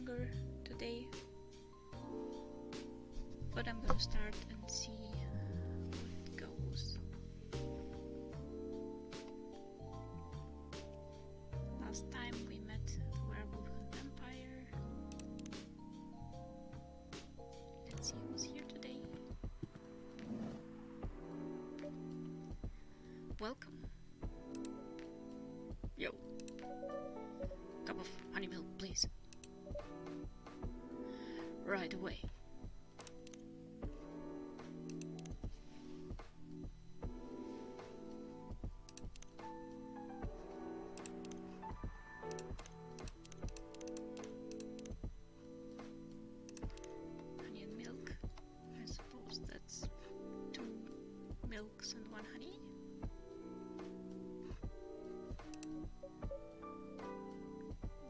longer today, but I'm gonna start and see how it goes. Last time we met the werewolf and vampire. Let's see who's here today. Welcome. Yo. Cup of honey milk, please. Right away. Honey and milk. I suppose that's 2 milks and 1 honey.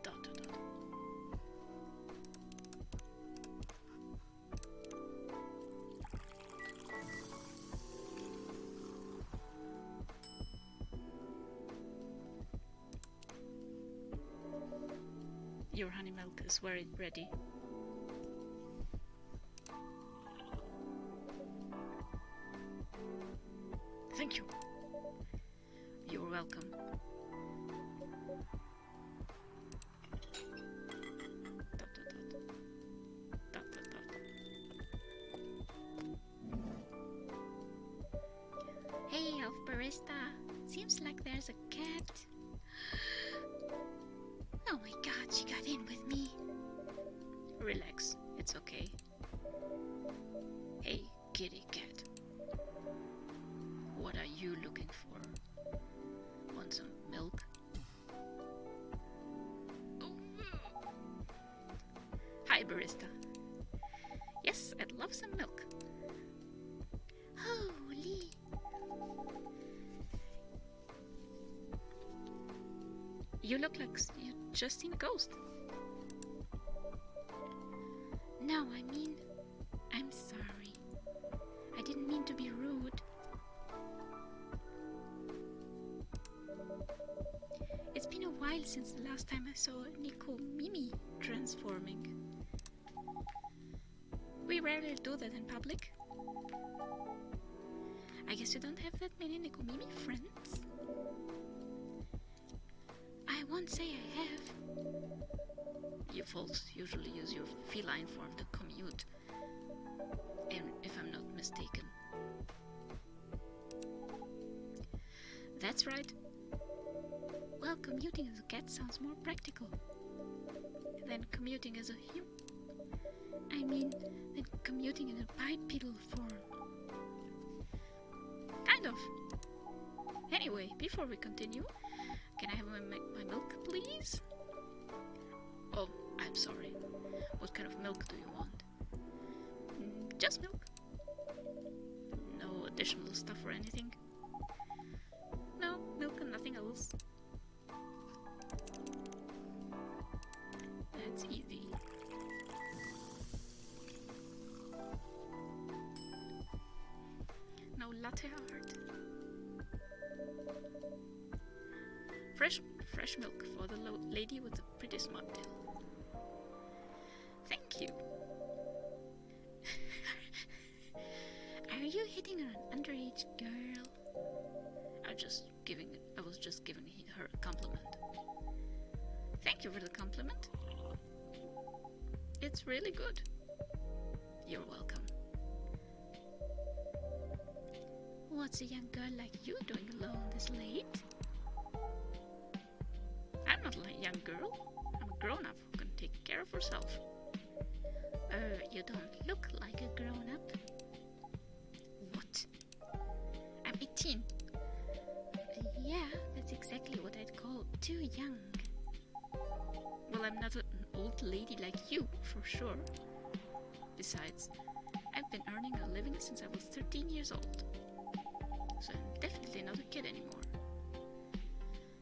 Dot dot dot. Your honey milk is very ready. Thank you. You're welcome. Dot, dot, dot. Dot, dot, dot. Hey, Elf Barista. Seems like there's a cat. Oh my god, she got in with me. Relax, it's okay. Hey, kitty cat. What are you looking for? Want some milk? Hi, barista. Yes, I'd love some milk. Holy. You look like you just seen a ghost. No, I mean, I'm sorry. I didn't mean to be rude. It's been a while since the last time I saw Nico Mimi transforming. We rarely do that in public. I guess you don't have that many Nico Mimi friends. I won't say I have. You folks usually use your feline form to commute, and if I'm not mistaken. That's right. Well, commuting as a cat sounds more practical than commuting as a human. I mean, than commuting in a bipedal form. Kind of. Anyway, before we continue, can I have my milk, please? Oh, I'm sorry. What kind of milk do you want? Just milk. No additional stuff or anything? No, milk and nothing else. That's easy. No latte art. Fresh milk for the lady with the pretty smart tail. Thank you. Are you hitting on an underage girl? I was just giving her a compliment. Thank you for the compliment. It's really good. You're welcome. What's a young girl like you doing alone this late? I'm not a young girl. I'm a grown-up who can take care of herself. You don't look like a grown-up. What? I'm 18. Yeah, that's exactly what I'd call too young. Well, I'm not an old lady like you, for sure. Besides, I've been earning a living since I was 13 years old. So I'm definitely not a kid anymore.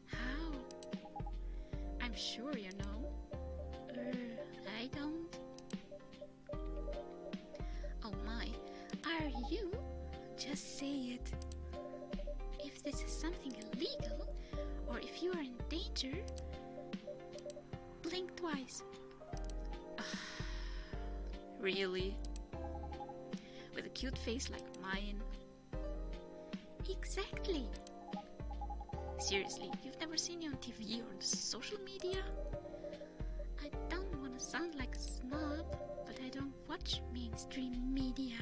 How? I'm sure you know. I don't. Oh my, are you? Just say it. If this is something illegal, or if you are in danger, blink twice. Really? With a cute face like mine? Exactly. Seriously, you've never seen me on TV or on social media? I don't want to sound like a snob, but I don't watch mainstream media.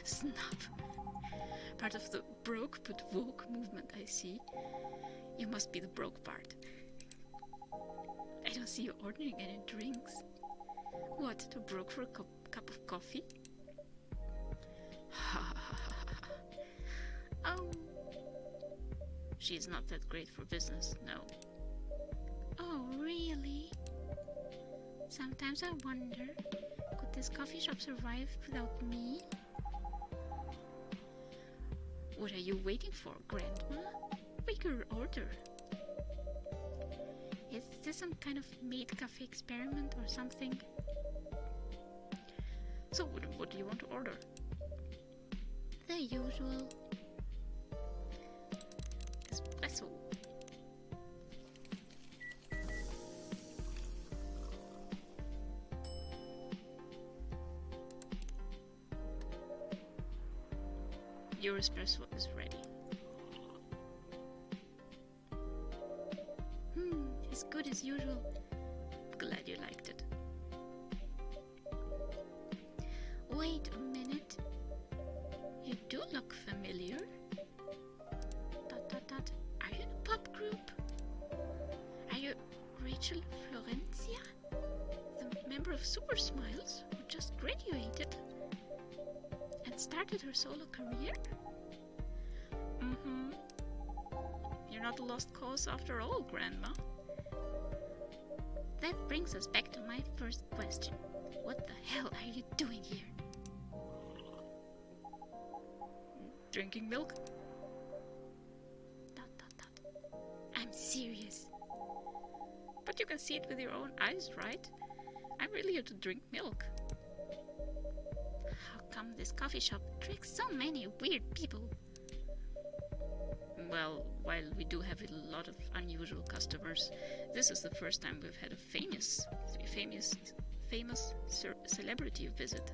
Snob. Part of the broke but woke movement, I see. You must be the broke part. I don't see you ordering any drinks. What, too broke for a cup of coffee? Oh. She's not that great for business, no. Oh, really? Sometimes I wonder, could this coffee shop survive without me? What are you waiting for, Grandma? Make your order. Is this some kind of maid cafe experiment or something? So, what do you want to order? The usual. Espresso. Your espresso is ready. As good as usual. Glad you liked it. Wait a minute. You do look familiar. ... Are you in a pop group? Are you Rachel Florencia? The member of Super Smiles who just graduated and started her solo career? You're not a lost cause after all, Grandma. That brings us back to my first question. What the hell are you doing here? Drinking milk? ... I'm serious. But you can see it with your own eyes, right? I'm really here to drink milk. How come this coffee shop attracts so many weird people? Well, while we do have a lot of unusual customers, this is the first time we've had a famous celebrity visit.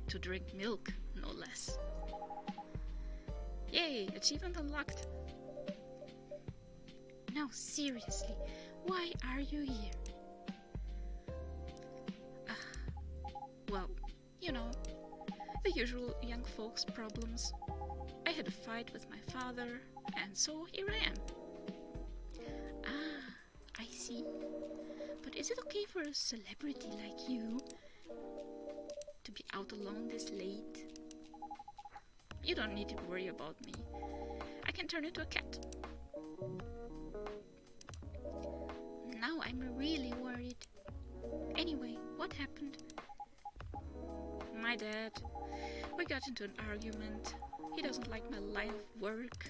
To drink milk, no less. Yay, achievement unlocked. No, seriously, why are you here? Well, you know, the usual young folks' problems. I had a fight with my father, and so here I am. Ah, I see. But is it okay for a celebrity like you to be out alone this late? You don't need to worry about me. I can turn into a cat. Now I'm really worried. Anyway, what happened? My dad. We got into an argument. He doesn't like my line of work.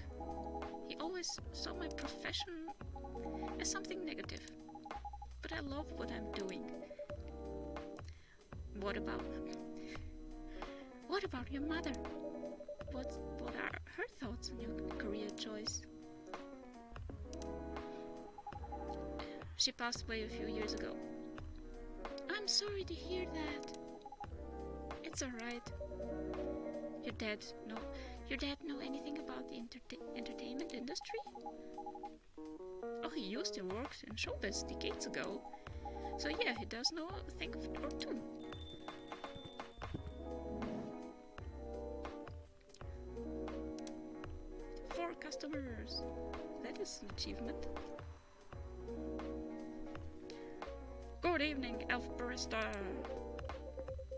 He always saw my profession as something negative. But I love what I'm doing. What about your mother? What are her thoughts on your career choice? She passed away a few years ago. I'm sorry to hear that. It's alright. Your dad know anything about the entertainment industry? Oh, he used to work in showbiz decades ago. So yeah, he does know a thing or two. Four customers. That is an achievement. Good evening, Elf Barista.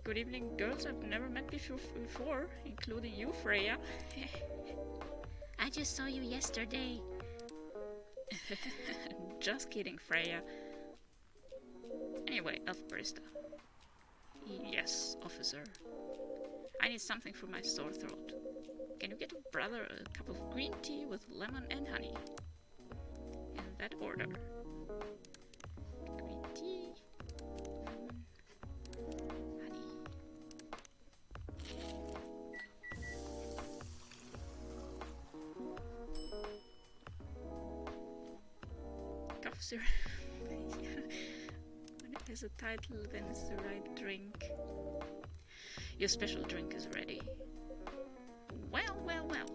Good evening, girls I've never met before, including you, Freya. I just saw you yesterday. Just kidding, Freya. Anyway, Elf Barista. Yes, officer. I need something for my sore throat. Can you get a brother a cup of green tea with lemon and honey? In that order. Green tea, lemon, honey. Cough syrup. When it has a title, then it's the right drink. Your special drink is ready. Well, well, well.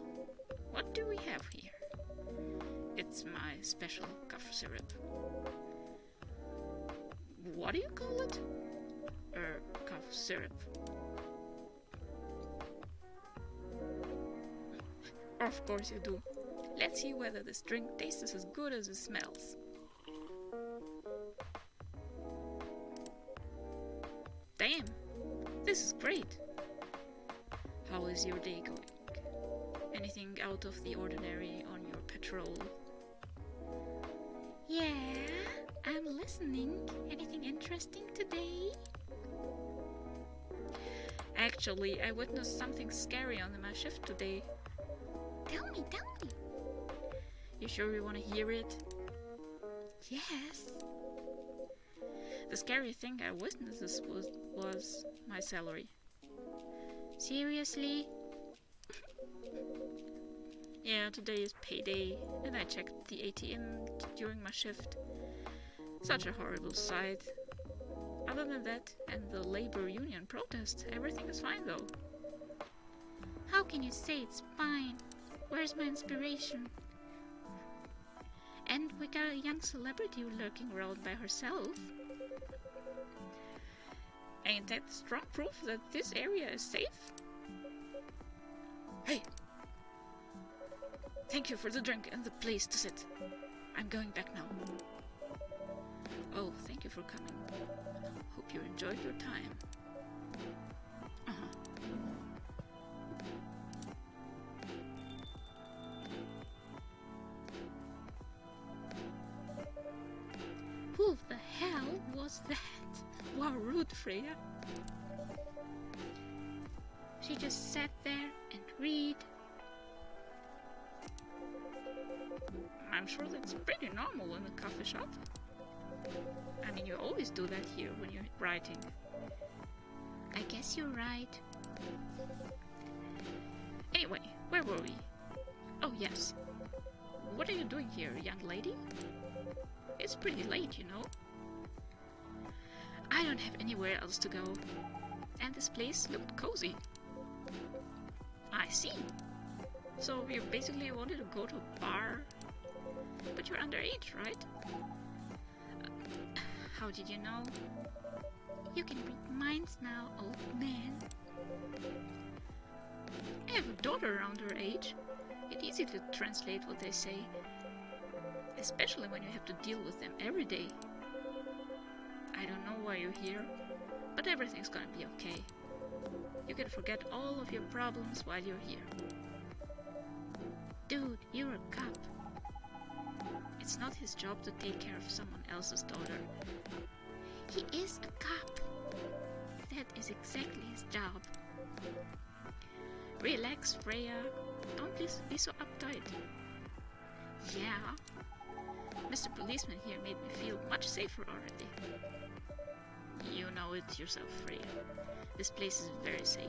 What do we have here? It's my special cough syrup. What do you call it? Cough syrup. Of course you do. Let's see whether this drink tastes as good as it smells. Damn, this is great. How is your day going? Anything out of the ordinary on your patrol? Yeah, I'm listening. Anything interesting today? Actually, I witnessed something scary on my shift today. Tell me, tell me. You sure you want to hear it? Yes. The scary thing I witnessed was my salary. Seriously? Yeah, today is payday, and I checked the ATM during my shift. Such a horrible sight. Other than that, and the labor union protest, everything is fine though. How can you say it's fine? Where's my inspiration? And we got a young celebrity lurking around by herself. Ain't that strong proof that this area is safe? Hey! Thank you for the drink and the place to sit. I'm going back now. Oh, thank you for coming. Hope you enjoyed your time. Who the hell was that? Wow, rude, Freya. She just sat there and read. I'm sure that's pretty normal in a coffee shop. I mean, you always do that here when you're writing. I guess you're right. Anyway, where were we? Oh, yes. What are you doing here, young lady? It's pretty late, you know. I don't have anywhere else to go. And this place looked cozy. I see. So you basically wanted to go to a bar, but you're underage, right? How did you know? You can read minds now, old man. I have a daughter around her age. It's easy to translate what they say, especially when you have to deal with them every day. I don't know why you're here, but everything's gonna be okay. You can forget all of your problems while you're here. Dude, you're a cop. It's not his job to take care of someone else's daughter. He is a cop. That is exactly his job. Relax, Freya. Don't be so uptight. Yeah. Mr. Policeman here made me feel much safer already. You know it yourself, Freya. This place is very safe.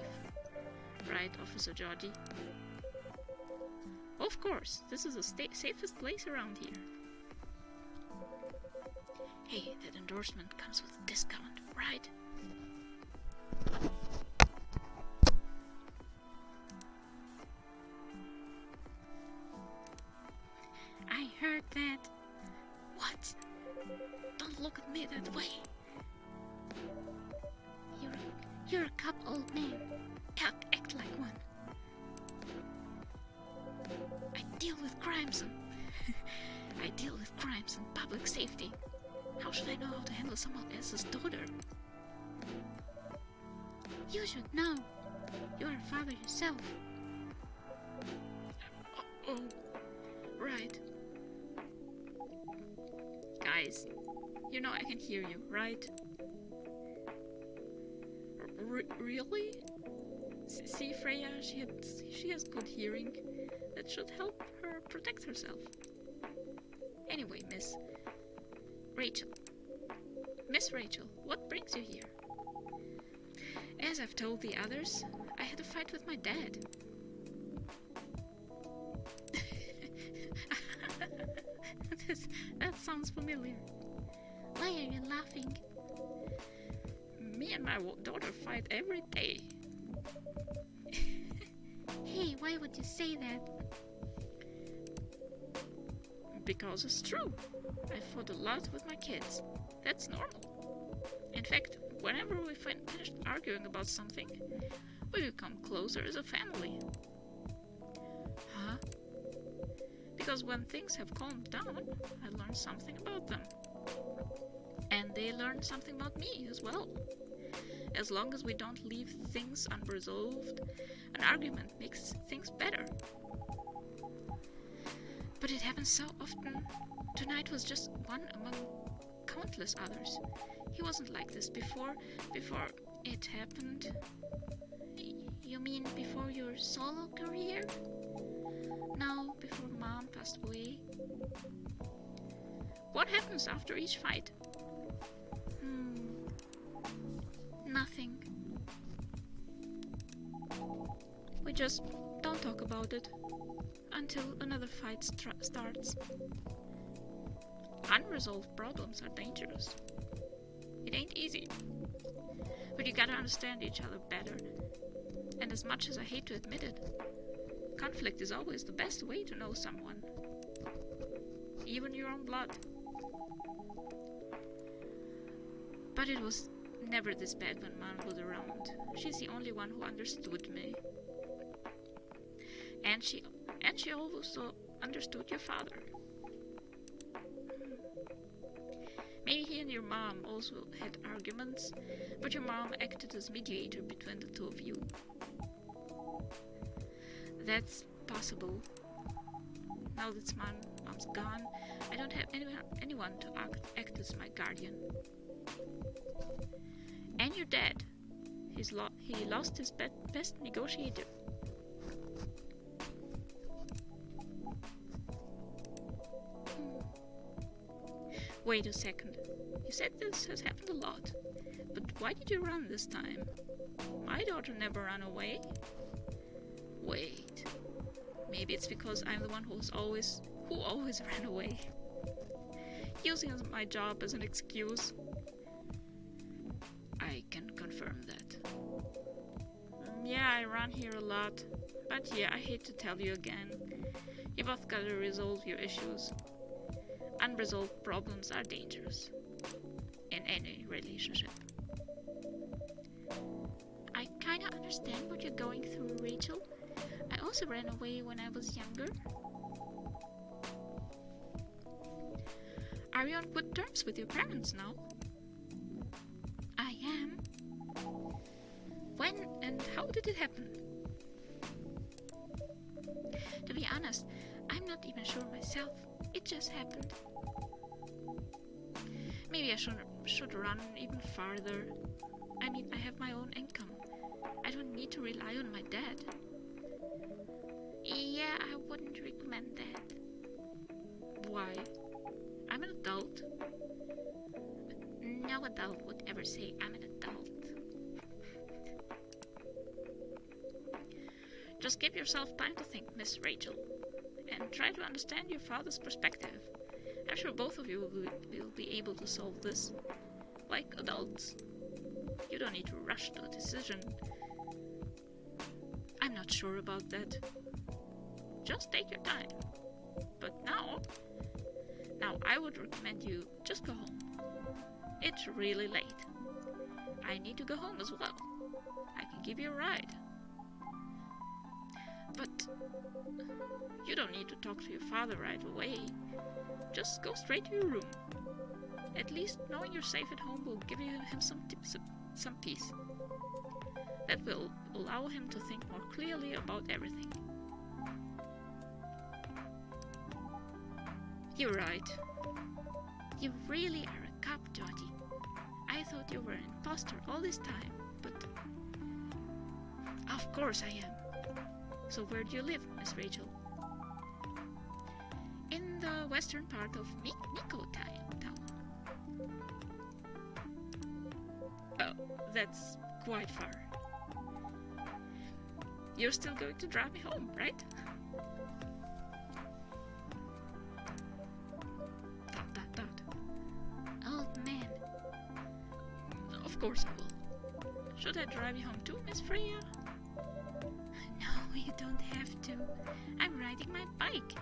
Right, Officer Georgie? Of course, this is the safest place around here. Hey, that endorsement comes with a discount, right? I heard that. What? Don't look at me that way. You're a cop, old man. Act like one. I deal with crimes and public safety. How should I know how to handle someone else's daughter? You should know. You are a father yourself. Oh, right. Guys, you know I can hear you, right? Really? See, Freya, she has good hearing. That should help her protect herself. Anyway, Miss Rachel, what brings you here? As I've told the others, I had a fight with my dad. That sounds familiar. Why are you laughing? Me and my daughter fight every day. Hey, why would you say that? Because it's true. I fought a lot with my kids. That's normal. In fact, whenever we finish arguing about something, we become closer as a family. Huh? Because when things have calmed down, I learn something about them. And they learn something about me as well. As long as we don't leave things unresolved, an argument makes things better. But it happens so often. Tonight was just one among countless others. He wasn't like this before it happened. You mean before your solo career? No, before Mom passed away. What happens after each fight? Nothing. We just don't talk about it until another fight starts. Unresolved problems are dangerous. It ain't easy. But you gotta understand each other better. And as much as I hate to admit it, conflict is always the best way to know someone. Even your own blood. But it was never this bad when Mom was around. She's the only one who understood me. And she also understood your father. Maybe he and your mom also had arguments, but your mom acted as mediator between the two of you. That's possible. Now that mom's gone, I don't have anyone to act as my guardian. And your dad. He lost his best negotiator. Wait a second. You said this has happened a lot. But why did you run this time? My daughter never ran away. Wait. Maybe it's because I'm the one who always ran away. Using my job as an excuse. I can confirm that. Yeah, I run here a lot. But yeah, I hate to tell you again. You both gotta resolve your issues. Unresolved problems are dangerous. In any relationship. I kinda understand what you're going through, Rachel. I also ran away when I was younger. Are you on good terms with your parents now? I am. When and how did it happen? To be honest, I'm not even sure myself. It just happened. Maybe I should run even farther. I mean, I have my own income. I don't need to rely on my dad. Yeah, I wouldn't recommend that. Why? I'm an adult. No adult would ever say I'm an adult. Just give yourself time to think, Miss Rachel, and try to understand your father's perspective. I'm sure both of you will be able to solve this, like adults. You don't need to rush to a decision. I'm not sure about that. Just take your time. But now I would recommend you just go home. It's really late. I need to go home as well. I can give you a ride. But you don't need to talk to your father right away. Just go straight to your room. At least knowing you're safe at home will give him some peace. That will allow him to think more clearly about everything. You're right. You really are a cop, Georgie. I thought you were an imposter all this time, but... Of course I am. So where do you live, Miss Rachel? In the western part of Nico town. Oh, that's quite far. You're still going to drive me home, right? Old course I will. Should I drive you home too, Miss Freya? No, you don't have to. I'm riding my bike.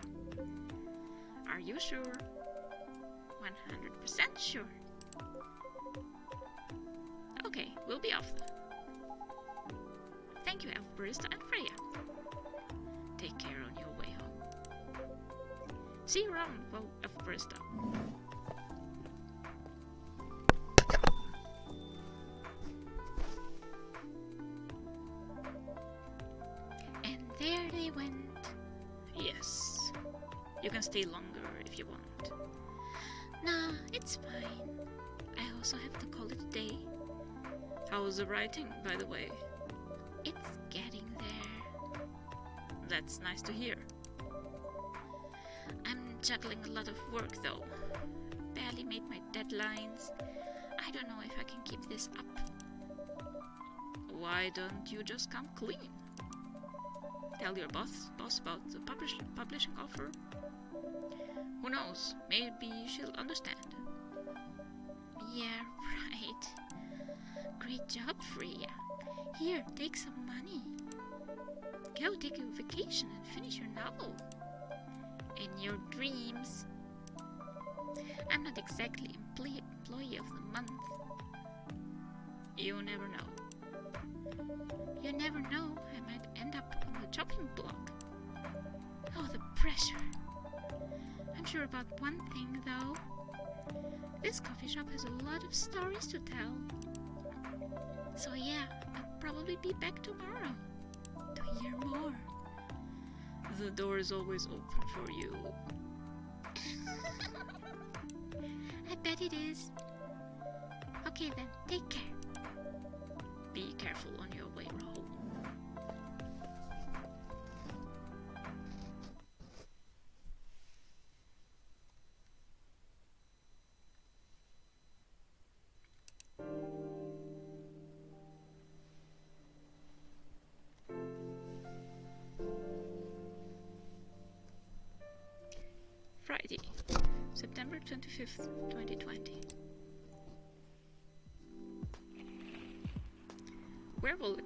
Are you sure? 100% sure. Okay, we'll be off then. Thank you, Elf Barista and Freya. Take care on your way home. See you around, Elf Barista. And there they went. Yes. You can stay longer if you want. Nah, it's fine. I also have to call it a day. How's the writing, by the way? It's getting there. That's nice to hear. I'm juggling a lot of work though. Barely made my deadlines. I don't know if I can keep this up. Why don't you just come clean? Tell your boss about the publishing offer. Who knows, maybe she'll understand. Yeah, right. Great job, Freya. Here, take some money. Go take a vacation and finish your novel. In your dreams. I'm not exactly employee of the month. You never know. You never know, I might end up on the chopping block. Oh, the pressure. I'm sure about one thing, though. This coffee shop has a lot of stories to tell. So yeah, I'll probably be back tomorrow to hear more. The door is always open for you. I bet it is. Okay then, take care. Be careful on your way home. Friday, September 25th, 2020. Werewolf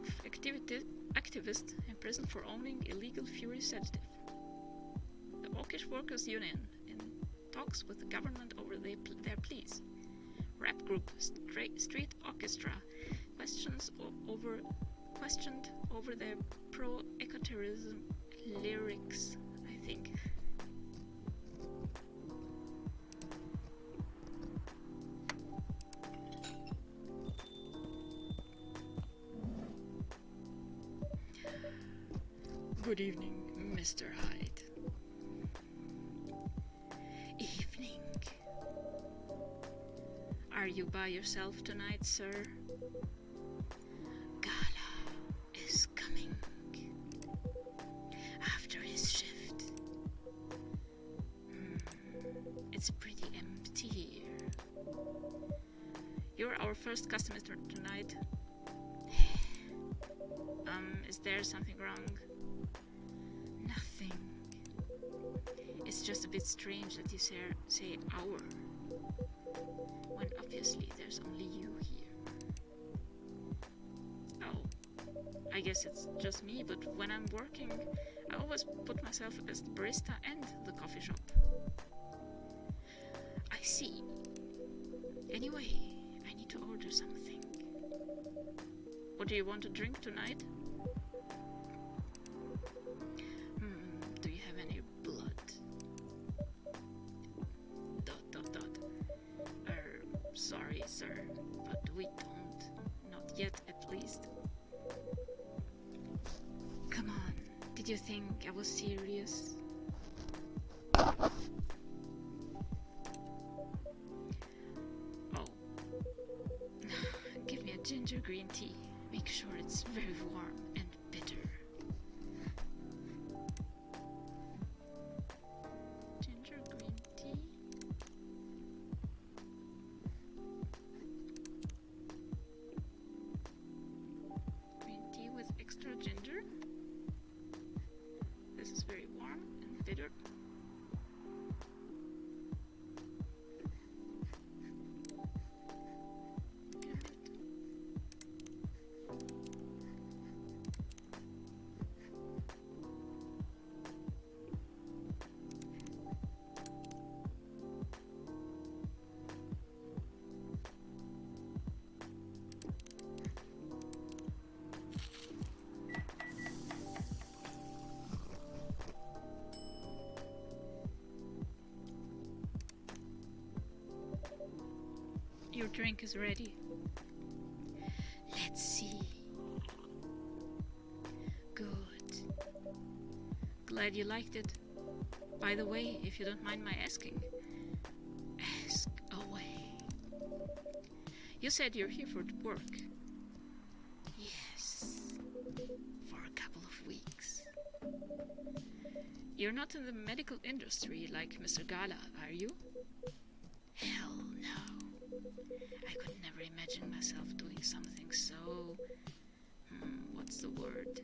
activist imprisoned for owning illegal Fury sedative. The Orcish Workers Union in talks with the government over their pleas. Rap group Street Orchestra questioned over their pro-ecotourism lyrics, I think. Good evening, Mr. Hyde. Evening. Are you by yourself tonight, sir? Gala is coming after his shift. It's pretty empty here. You're our first customer tonight. Is there something wrong? Nothing. It's just a bit strange that you say our, when obviously there's only you here. Oh, I guess it's just me, but when I'm working, I always put myself as the barista and the coffee shop. I see. Anyway, I need to order something. What do you want to drink tonight? Do you have any blood? ... Sorry, sir, but we don't. Not yet, at least. Come on, did you think I was serious? Oh. Give me a ginger green tea. Make sure it's very warm and bitter. Ginger green tea. Green tea with extra ginger. This is very warm and bitter. your drink is ready. Let's see. Good. Glad you liked it. By the way, if you don't mind my asking. Ask away. You said you're here for work. Yes. For a couple of weeks. You're not in the medical industry like Mr. Gala, are you? Hell no. I could never imagine myself doing something so... what's the word?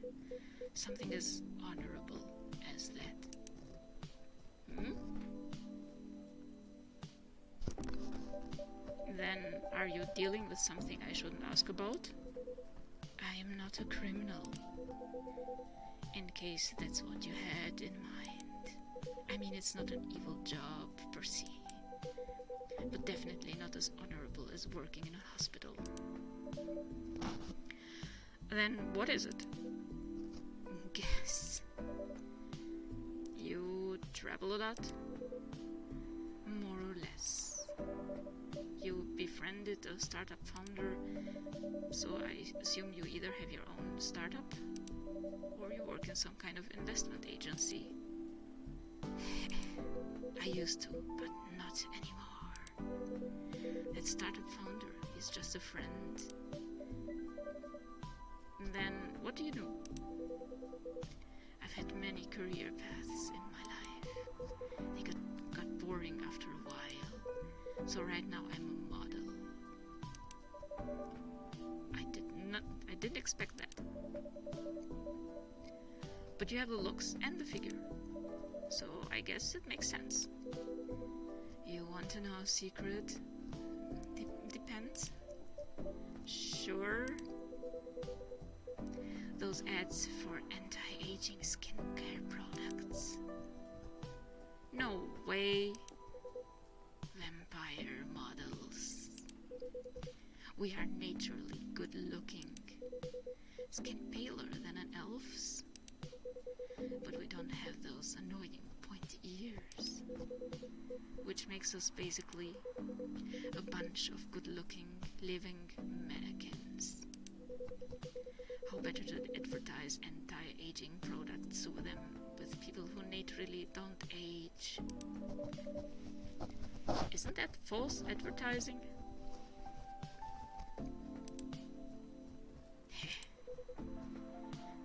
Something as honorable as that. Then, are you dealing with something I shouldn't ask about? I am not a criminal. In case that's what you had in mind. I mean, it's not an evil job per se, but definitely not as honorable as working in a hospital. Then what is it? Guess. You travel a lot? More or less. You befriended a startup founder, so I assume you either have your own startup or you work in some kind of investment agency. I used to, but not anymore. That startup founder is just a friend. Then what do you do? I've had many career paths in my life. They got boring after a while. So right now I'm a model. I didn't expect that. But you have the looks and the figure. So I guess it makes sense. You want to know a secret? Depends. Sure. Those ads for anti-aging skincare products. No way. Vampire models. We are naturally good looking. Skin paler than an elf's. But we don't have those annoying pointy ears. Which makes us basically a bunch of good-looking, living mannequins. How better to advertise anti-aging products with them, with people who naturally don't age? Isn't that false advertising?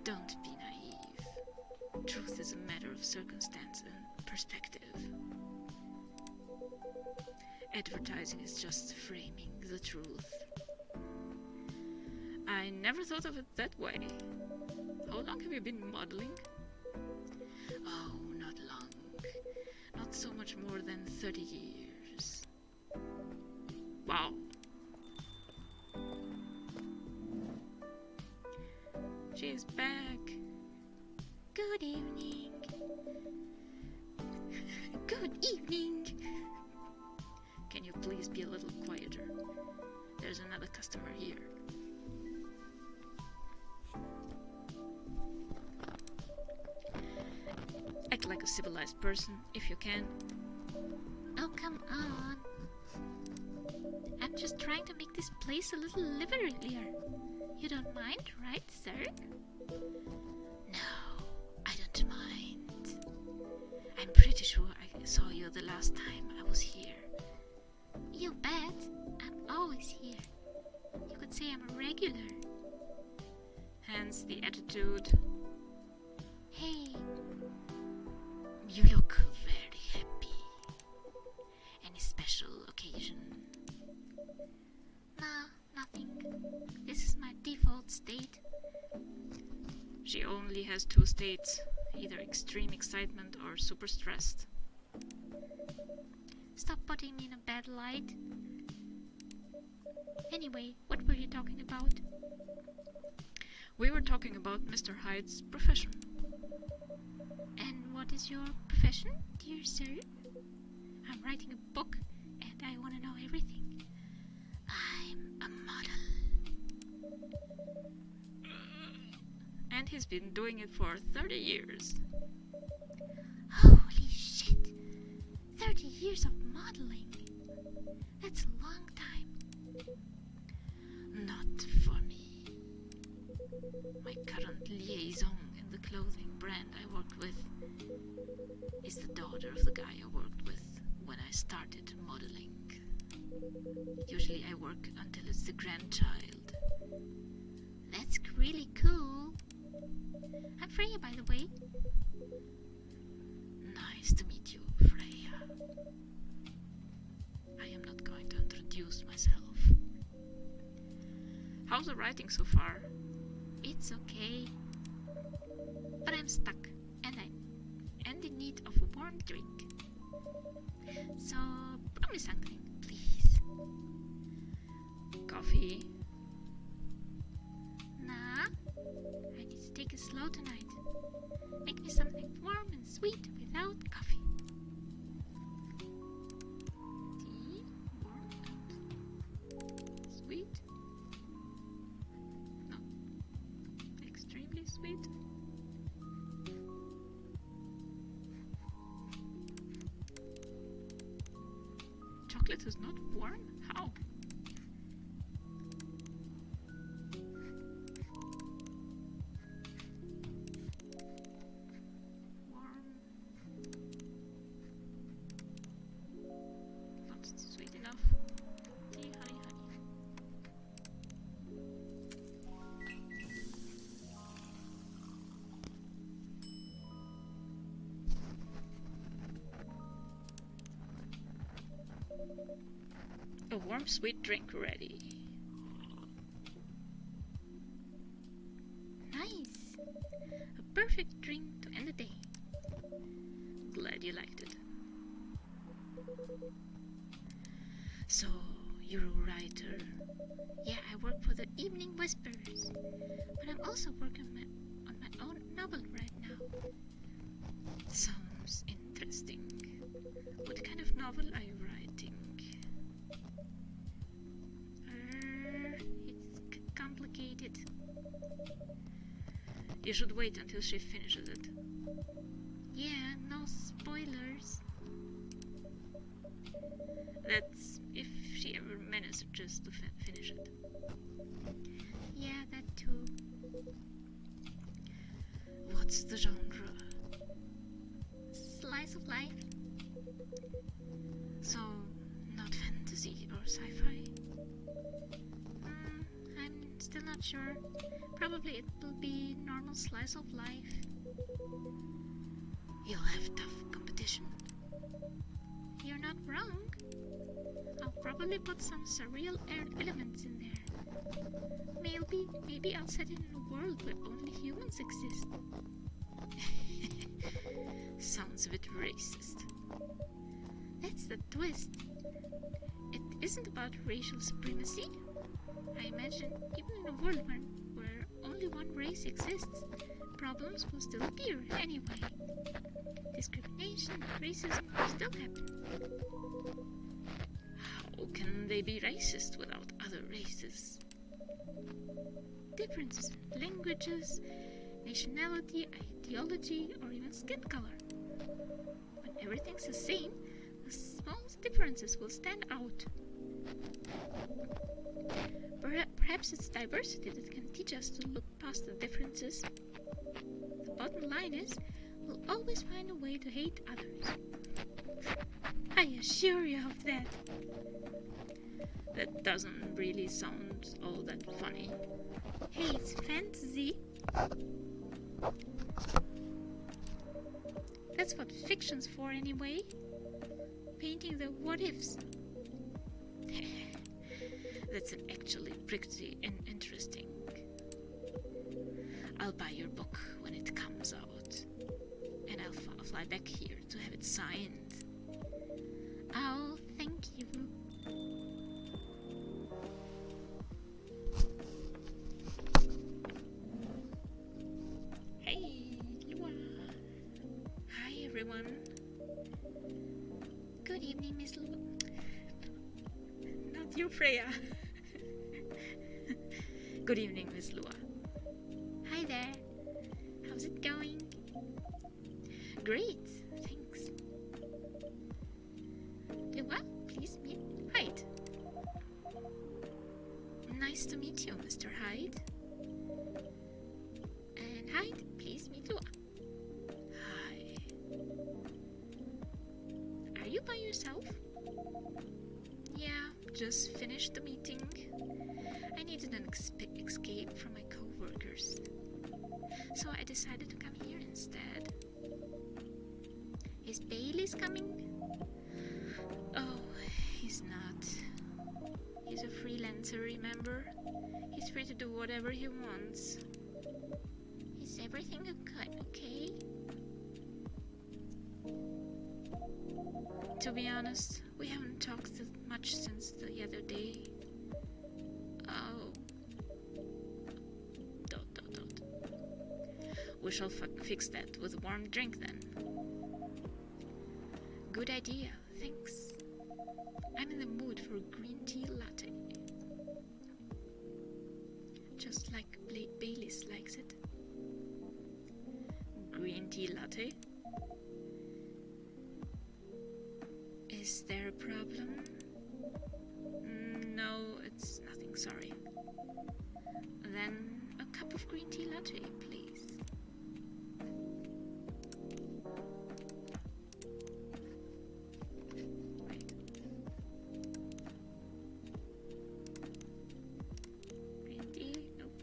Don't be naive. Truth is a matter of circumstance and perspective. Advertising is just framing the truth. I never thought of it that way. How long have you been modeling? Oh, not long. Not so much more than 30 years. Wow. She's back. Good evening. Good evening. Can you please be a little quieter? There's another customer here. Act like a civilized person, if you can. Oh, come on. I'm just trying to make this place a little livelier. You don't mind, right, sir? No, I don't mind. I'm pretty sure I saw you the last time I was here. You bet. I'm always here. You could say I'm a regular. Hence the attitude. Hey, you look very happy. Any special occasion? Nah, nothing. This is my default state. She only has two states, either extreme excitement or super stressed. Stop putting me in a bad light. Anyway, what were you talking about? We were talking about Mr. Hyde's profession. And what is your profession, dear sir? I'm writing a book and I want to know everything. I'm a model. And he's been doing it for 30 years. Holy shit! 30 years of modeling. That's a long time. for me. My current liaison in the clothing brand I work with is the daughter of the guy I worked with when I started modeling. Usually I work until it's the grandchild. That's really cool. I'm Freya, by the way. Nice to meet you, Freya. I am not going to introduce myself. How's the writing so far? It's okay. But I'm stuck, and I'm in need of a warm drink. So, bring me something, please. Coffee? Nah, I need to take it slow tonight. Make me something warm and sweet without coffee. Tea? Warm and sweet? No. Extremely sweet? Chocolate is not warm? How? Warm. Not sweet enough. Tea, honey, honey. A warm, sweet drink ready. Nice. A perfect drink to end the day. Glad you liked it. So, you're a writer. Yeah, I work for the Evening Whispers. But I'm also working on my own novel right now. Sounds interesting. What kind of novel are you writing? It's complicated. You should wait until she finishes it. Yeah, no spoilers. That's if she ever manages to finish it. Yeah, that too. What's the genre? Slice of life. So, not fantasy or sci-fi? I'm still not sure. Probably it will be normal slice of life. You'll have tough competition. You're not wrong. I'll probably put some surreal elements in there. Maybe I'll set it in a world where only humans exist. Sounds a bit racist. That's the twist. It isn't about racial supremacy. I imagine even in a world where only one race exists, problems will still appear anyway. Discrimination and racism will still happen. How can they be racist without other races? Differences in languages, nationality, ideology, or even skin color. When everything's the same, the smallest differences will stand out. Perhaps it's diversity that can teach us to look past the differences. The bottom line is, we'll always find a way to hate others. I assure you of that. That doesn't really sound all that funny. Hey, it's fantasy. That's what fiction's for anyway. Painting the what-ifs. That's actually pretty interesting. I'll buy your book when it comes out. And I'll fly back here to have it signed. Oh, thank you. Hey, Lua. Hi, everyone. Good evening, Miss Lua. Not you, Freya. Good evening, Miss Lua. Hi there. How's it going? Great, thanks. Lua, please meet height. Nice Nice to meet you, Mr. Hyde. And Hyde, please meet Lua. Hi. Are you by yourself? Yeah, just finished the meeting. I needed an escape from my co-workers. So I decided to come here instead. Is Bailey's coming? Oh, he's not. He's a freelancer, remember? He's free to do whatever he wants. Is everything okay? To be honest, we haven't talked much since the other day. Oh. ... We shall fix that with a warm drink then. Good idea, thanks. I'm in the mood for a green tea latte. Just like Baileys likes it. Green tea latte? Is there a problem? No, it's nothing, sorry. Then a cup of green tea latte, please. Wait. Green tea? Nope.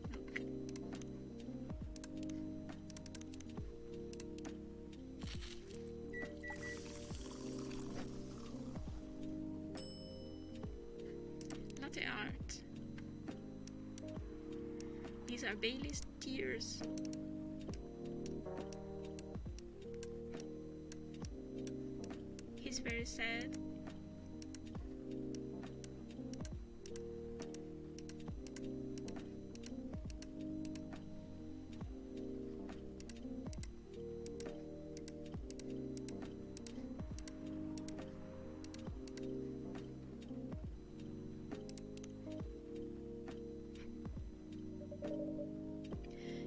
Latte art. These are Bailey's tears. He's very sad.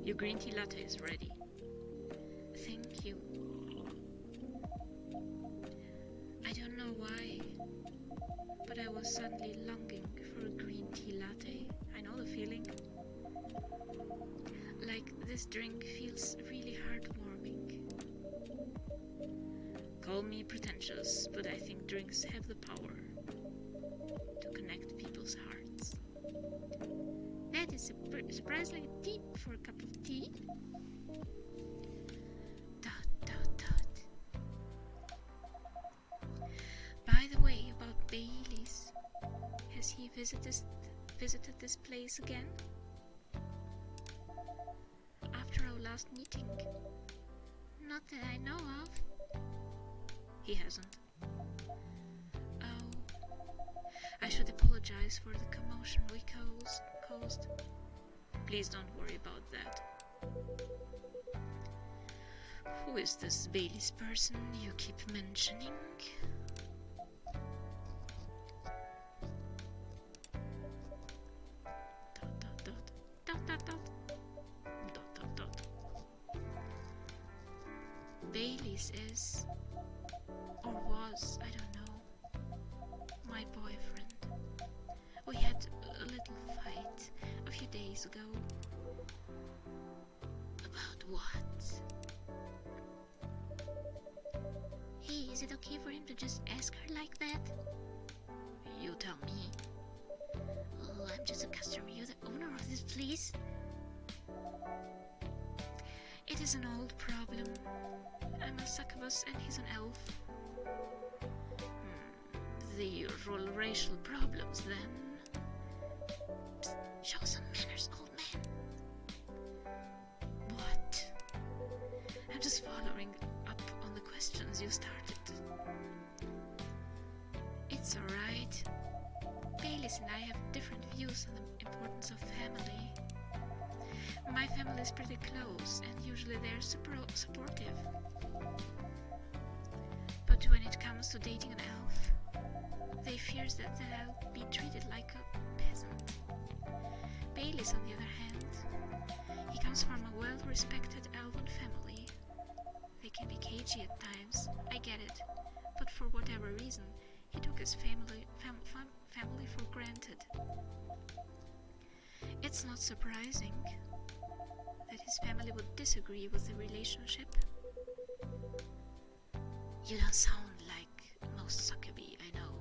Your green tea latte is ready. Thank you. I don't know why, but I was suddenly longing for a green tea latte. I know the feeling. Like this drink feels really heartwarming. Call me pretentious, but I think drinks have the power to connect people's hearts. That is surprisingly deep for a cup of tea. ... By the way, about Bailey's, has he visited this place again? After our last meeting? Not that I know of. He hasn't. Oh, I should apologize for the commotion we caused. Please don't worry about that. Who is this Bailey's person you keep mentioning? Bailey's is, or was, I don't know, my boyfriend. We had a little fight a few days ago. About what? Hey, is it okay for him to just ask her like that? You tell me. Oh, I'm just a customer. You're the owner of this place? It is an old problem. I'm a succubus and he's an elf. The usual racial problems then. Psst, show some manners, old man. What? I'm just following up on the questions you started. It's alright. Bailey's and I have different views on the importance of family. My family is pretty close and usually they're super supportive. But when it comes to dating an elf, they fear that I'll be treated like a peasant. Bailey's, on the other hand, he comes from a well-respected elven family. They can be cagey at times, I get it, but for whatever reason, he took his family for granted. It's not surprising that his family would disagree with the relationship. You don't sound like most Suckerby I know.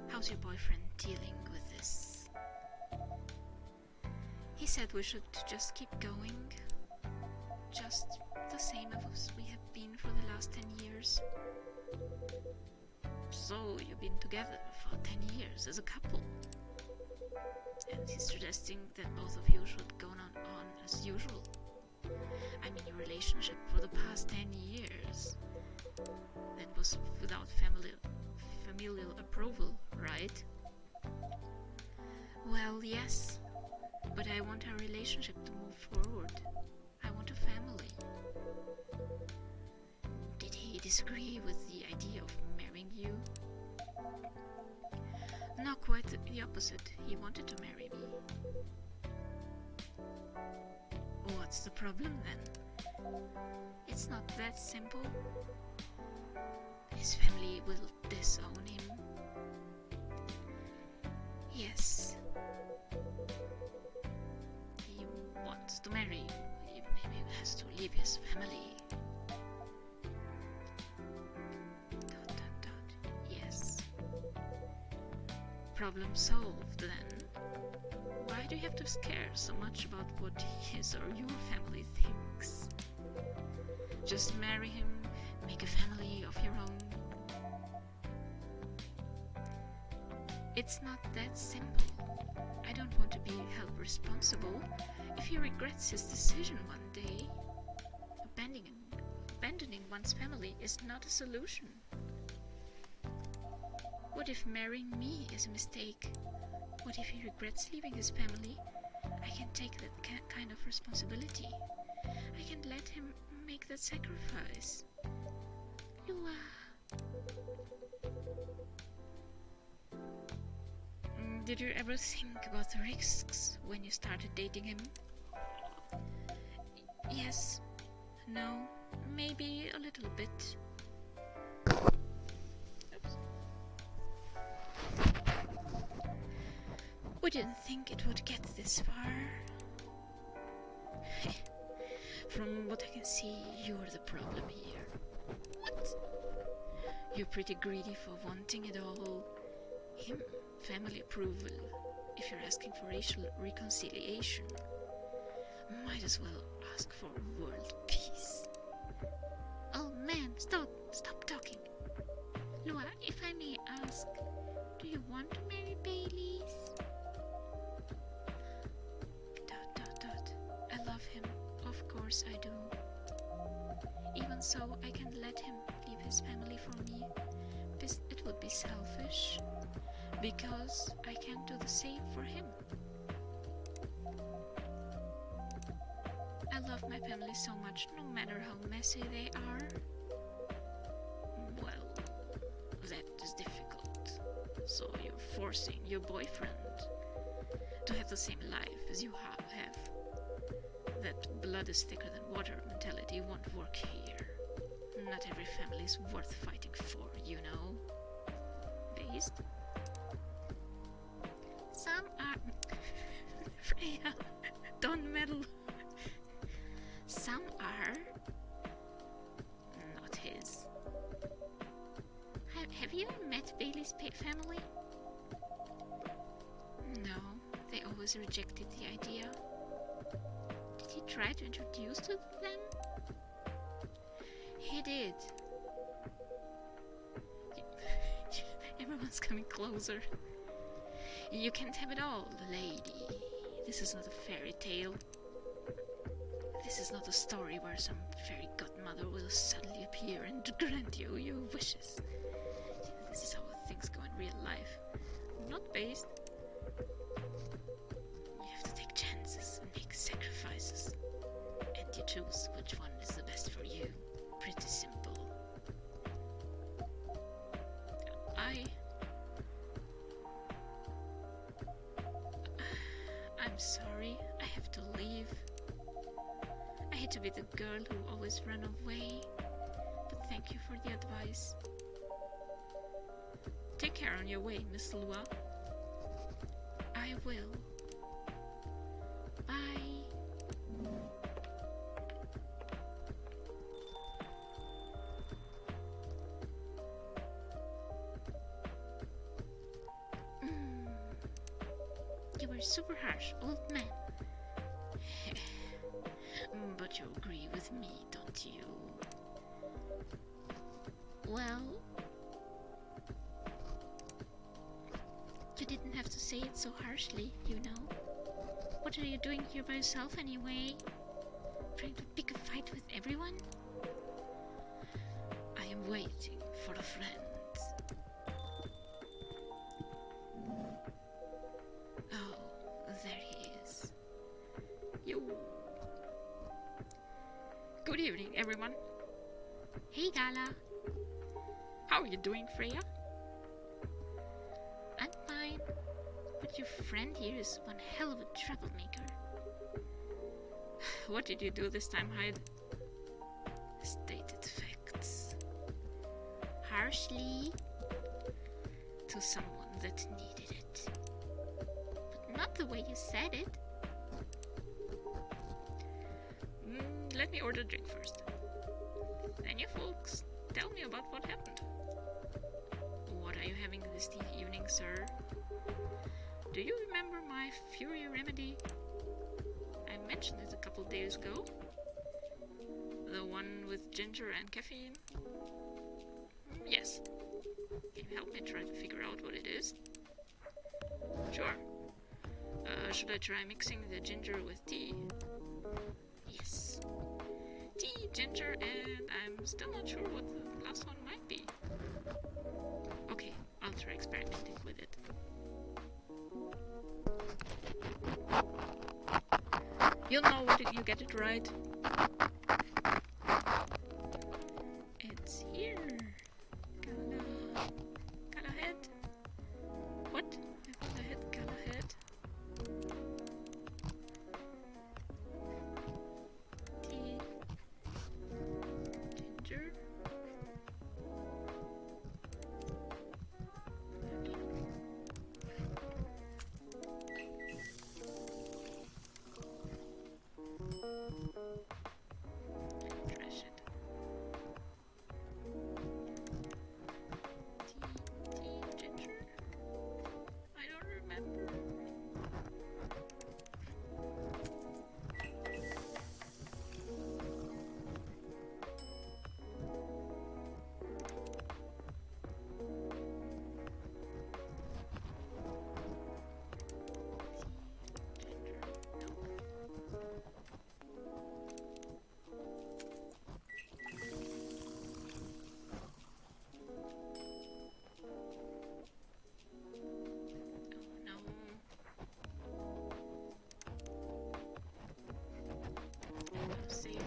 How's your boyfriend dealing with this? He said we should just keep going. Just the same as we have been for the last 10 years. So you've been together for 10 years as a couple. And he's suggesting that both of you should go on as usual. I mean, your relationship for the past 10 years. That was without familial approval, right? Well, yes. But I want our relationship to move forward. I want a family. Did he disagree with the idea of marrying you? No, quite the opposite. He wanted to marry me. What's the problem then? It's not that simple. His family will disown him. Yes. He wants to marry. He maybe has to leave his family. Yes. Problem solved then. Why do you have to scare so much about what his or your family thinks? Just marry him, make a family of your own. It's not that simple. I don't want to be held responsible if he regrets his decision one day. Abandoning one's family is not a solution. What if marrying me is a mistake? What if he regrets leaving his family? I can take that kind of responsibility. I can let him make that sacrifice. Lua. Did you ever think about the risks when you started dating him? Yes. No. Maybe a little bit. Oops. We didn't think it would get this far. From what I can see, you're the problem here. What? You're pretty greedy for wanting it all. Him, family approval. If you're asking for racial reconciliation, might as well ask for world peace. Oh man, stop talking. Lua, if I may ask, do you want to marry Baileys? I love him. Of course I do. Even so, I can let him leave his family for me. It would be selfish, because I can't do the same for him. I love my family so much, no matter how messy they are. Well, that is difficult. So you're forcing your boyfriend to have the same life as you have. That blood is thicker than water mentality won't work here. Not every family is worth fighting for, you know. Based? Some are... Freya, don't meddle. Some are... not his. Have you met Bailey's family? No, they always rejected the idea. Did he try to introduce to them? He did. Everyone's coming closer. You can't have it all, lady. This is not a fairy tale. This is not a story where some fairy godmother will suddenly appear and grant you your wishes. This is how things go in real life. Not based. You have to take chances and make sacrifices. And you choose which one is the best for you. Pretty simple. I'm sorry, I have to leave. I hate to be the girl who always ran away, but thank you for the advice. Take care on your way, Miss Lua. I will. Bye-bye. You were super harsh, old man. But you agree with me, don't you? Well, you didn't have to say it so harshly, you know. What are you doing here by yourself anyway? Trying to pick a fight with everyone? I am waiting for a friend. Oh, there he is. You. Good evening, everyone. Hey, Gala. How are you doing, Freya? I'm fine. But your friend here is one hell of a troublemaker. What did you do this time, Hyde? Stated facts. Harshly. To someone that needed it. But not the way you said it. Let me order a drink first. And you folks, tell me about what happened. What are you having this evening, sir? Do you remember my Fury remedy? I mentioned it a couple days ago. The one with ginger and caffeine? Yes. Can you help me try to figure out what it is? Sure. Should I try mixing the ginger with tea? Yes. Tea, ginger, and I'm still not sure what the last one might be. Okay, I'll try experimenting with it. You'll know what if you get it right. It's here. Galahad. What? I thought I had Galahad. Tea. Ginger. Trash it. Tea, ginger. I don't remember. Save.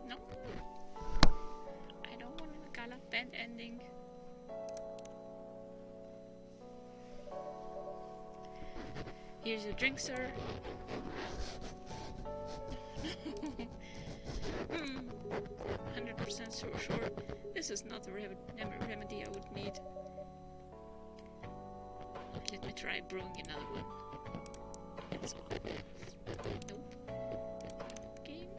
No. I don't want a Gala bad ending. Here's your drink, sir. 100% sure. This this is not the remedy I would need. Let me try brewing another one. Nope. Game.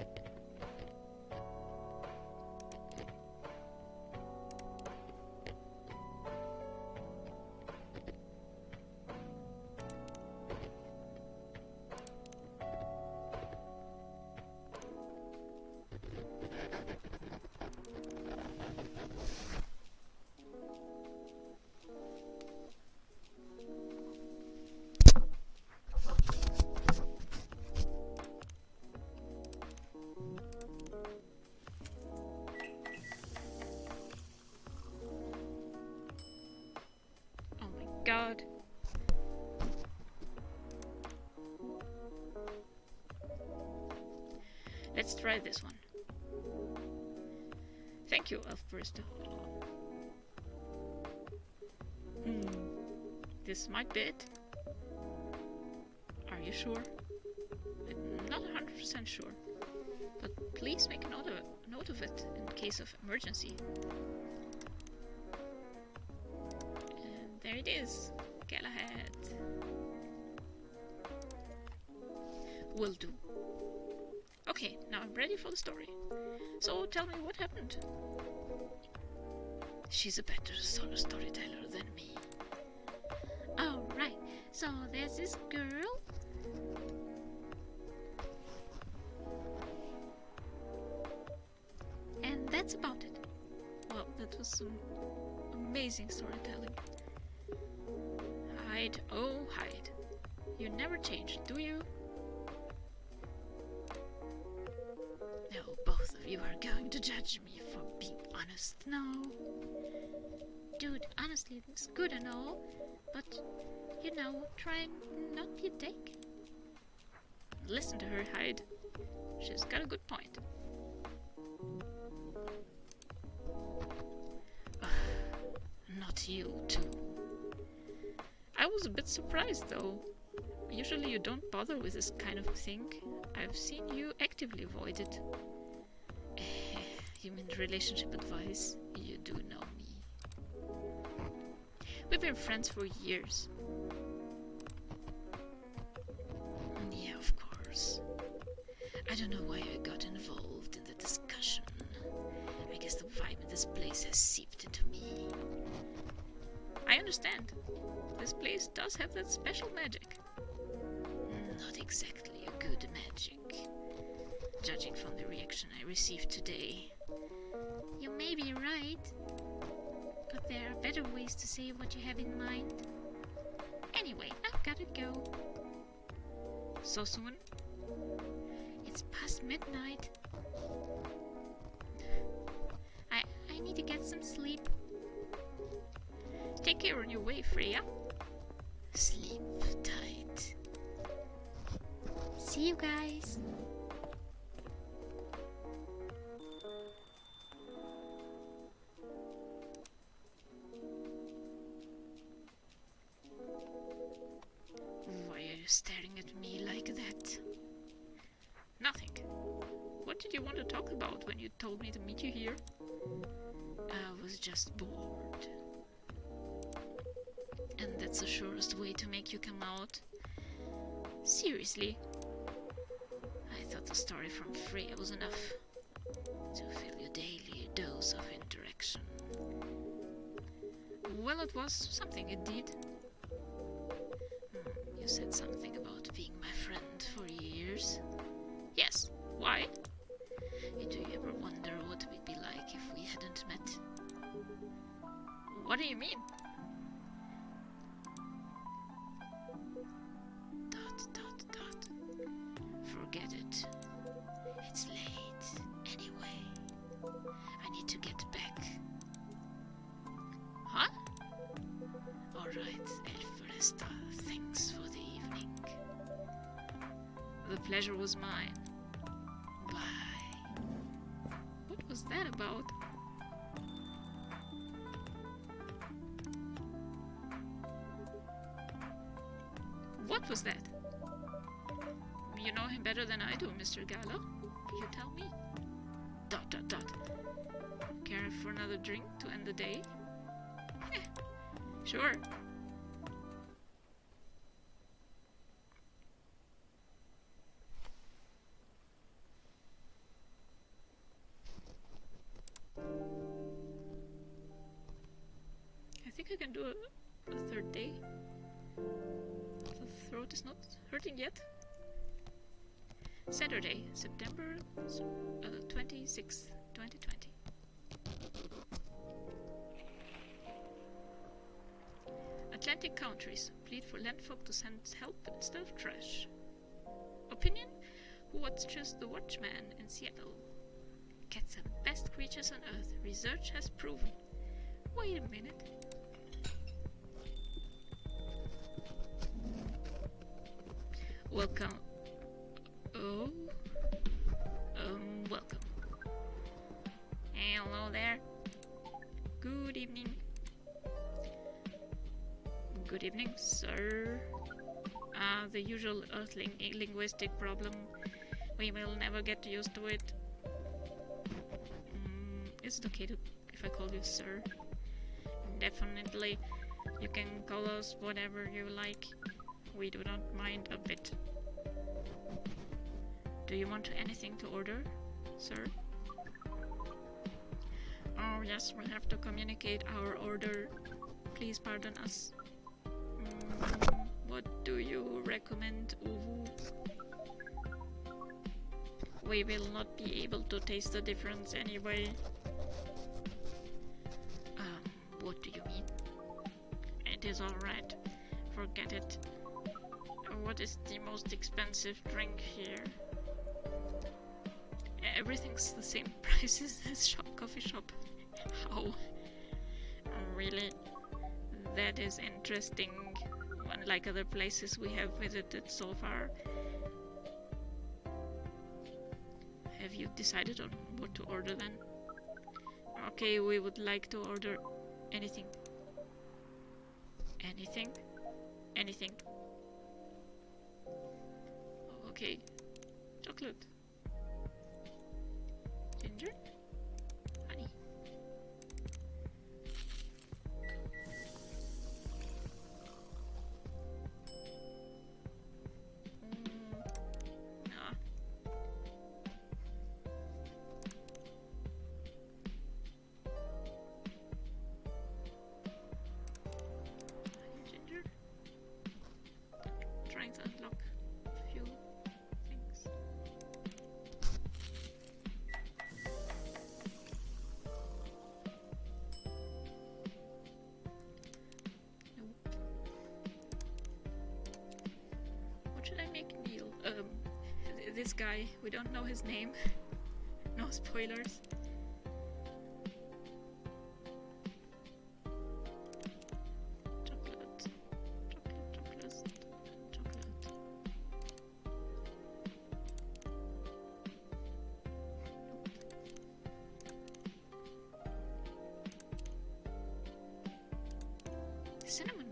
God. Let's try this one. Thank you, Elf Barista. This might be it. Are you sure? I'm not 100% sure. But please make a note of it in case of emergency. There it is, Galahad. Will do. Okay, now I'm ready for the story. So tell me what happened. She's a better storyteller than me. Alright, so there's this girl. And that's about it. Well, that was some amazing storytelling. Hyde, oh Hyde, you never change, do you? No, both of you are going to judge me for being honest. No. Dude, honestly, it's good and all, but, you know, try and not be a dick. Listen to her, Hyde. She's got a good point. Not you, too. I was a bit surprised, though. Usually you don't bother with this kind of thing. I've seen you actively avoid it. You mean relationship advice? You do know me. We've been friends for years. Yeah, of course. I don't know why I got involved in the discussion. I guess the vibe in this place has seeped into me. I understand. This place does have that special magic. Not exactly a good magic, judging from the reaction I received today. You may be right, but there are better ways to say what you have in mind. Anyway, I've gotta go. So soon? It's past midnight. I need to get some sleep. Take care on your way, Freya. Sleep tight. See you guys. Why are you staring at me like that? Nothing. What did you want to talk about when you told me to meet you here? I was just bored. And that's the surest way to make you come out. Seriously. I thought the story from Freya was enough to fill your daily dose of interaction. Well, it was something indeed. You said something about being my friend for years. Yes. Why? Do you ever wonder what we'd be like if we hadn't met? What do you mean? Forget it. It's late. Anyway, I need to get back. Huh? Alright, Elf Barista, thanks for the evening. The pleasure was mine. Bye. What was that about? What was that? You know him better than I do, Mr. Gala. You tell me. ... for another drink to end the day? Sure. I think I can do a third day. The throat is not hurting yet. Saturday, September 26th, 2020. Atlantic countries plead for landfolk to send help instead of trash. Opinion? Who watches the Watchman in Seattle? Cats are the best creatures on Earth. Research has proven. Wait a minute. Welcome. Oh. Welcome. Hello there. Good evening. Good evening, sir. The usual Earthling linguistic problem. We will never get used to it. Is it okay if I call you sir? Definitely. You can call us whatever you like. We do not mind a bit. Do you want anything to order, sir? Oh yes, we'll have to communicate our order. Please pardon us. What do you recommend, Uwu? We will not be able to taste the difference anyway. What do you mean? It is alright. Forget it. What is the most expensive drink here? Everything's the same price as this coffee shop. How? Really? That is interesting. Unlike other places we have visited so far. Have you decided on what to order then? Okay, we would like to order anything. Anything? Anything. Okay. Chocolate. Ginger? Honey. Nah. Ginger? Trying to unlock a few things. What should I make meal? This guy, we don't know his name. No spoilers. Chocolate. Cinnamon.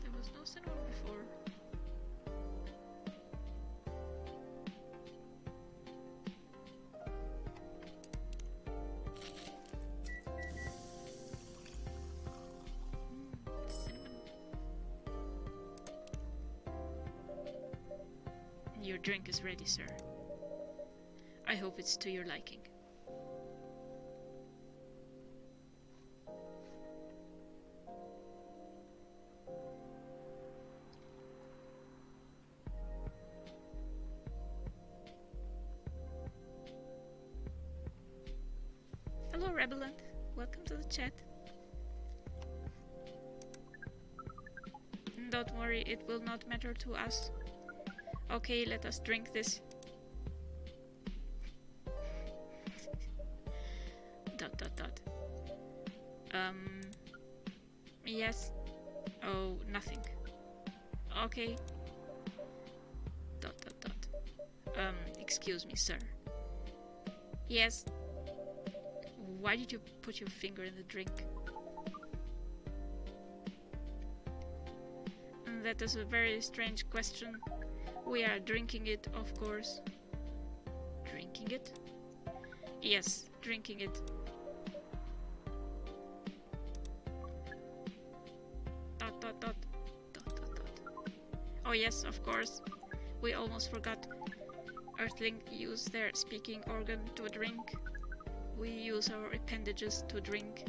There was no cinnamon before. Cinnamon. Your drink is ready, sir. I hope it's to your liking. Hello, Rebelant. Welcome to the chat. Don't worry, it will not matter to us. Okay, let us drink this. Dot dot dot. Yes. Oh, nothing. Okay. Dot dot dot. Excuse me, sir. Yes. Why did you put your finger in the drink? That is a very strange question. We are drinking it, of course. Drinking it? Yes, drinking it. Oh yes, of course. We almost forgot. Earthlings use their speaking organ to drink. We use our appendages to drink.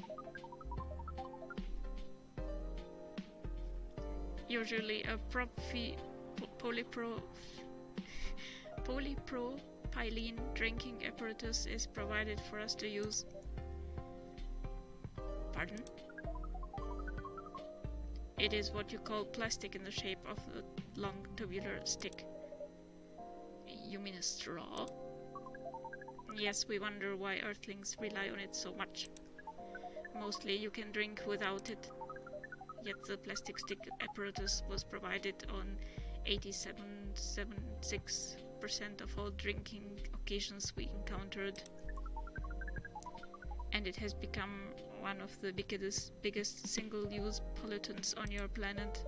Usually a polypropylene drinking apparatus is provided for us to use. Pardon? It is what you call plastic in the shape of a long tubular stick. You mean a straw? Yes, we wonder why Earthlings rely on it so much. Mostly you can drink without it. Yet the plastic stick apparatus was provided on 87.76% of all drinking occasions we encountered. And it has become one of the biggest single-use pollutants on your planet. ...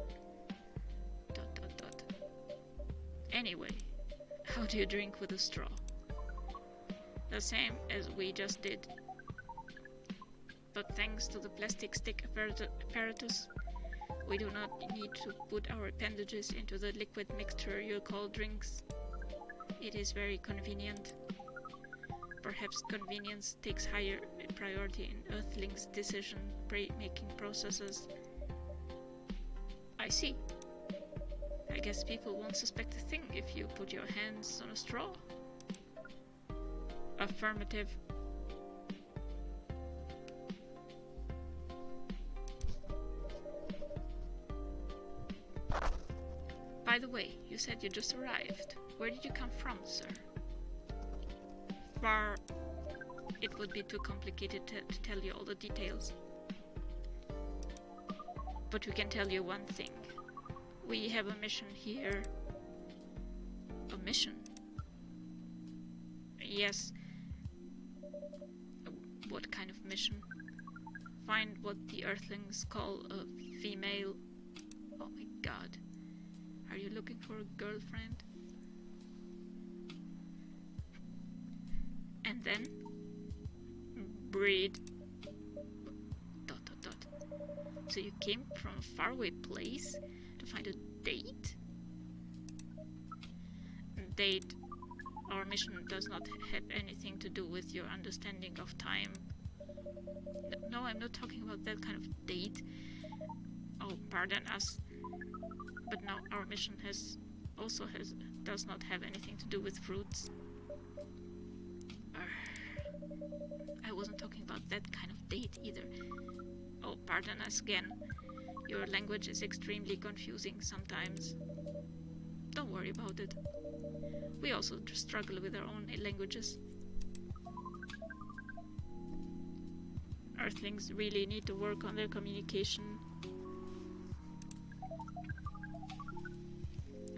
Anyway, how do you drink with a straw? The same as we just did. But thanks to the plastic stick apparatus, we do not need to put our appendages into the liquid mixture you call drinks. It is very convenient. Perhaps convenience takes higher priority in Earthlings' decision-making processes. I see. I guess people won't suspect a thing if you put your hands on a straw. Affirmative. By the way, you said you just arrived. Where did you come from, sir? Far. It would be too complicated to tell you all the details. But we can tell you one thing. We have a mission here. A mission? Yes. What kind of mission? Find what the Earthlings call a female... Oh my god. Are you looking for a girlfriend? And then breed ... So you came from a faraway place to find a date? Date. Our mission does not have anything to do with your understanding of time. No, I'm not talking about that kind of date. Oh, pardon us. But no, our mission does not have anything to do with fruits. I wasn't talking about that kind of date either. Oh, pardon us again. Your language is extremely confusing sometimes. Don't worry about it. We also struggle with our own languages. Earthlings really need to work on their communication.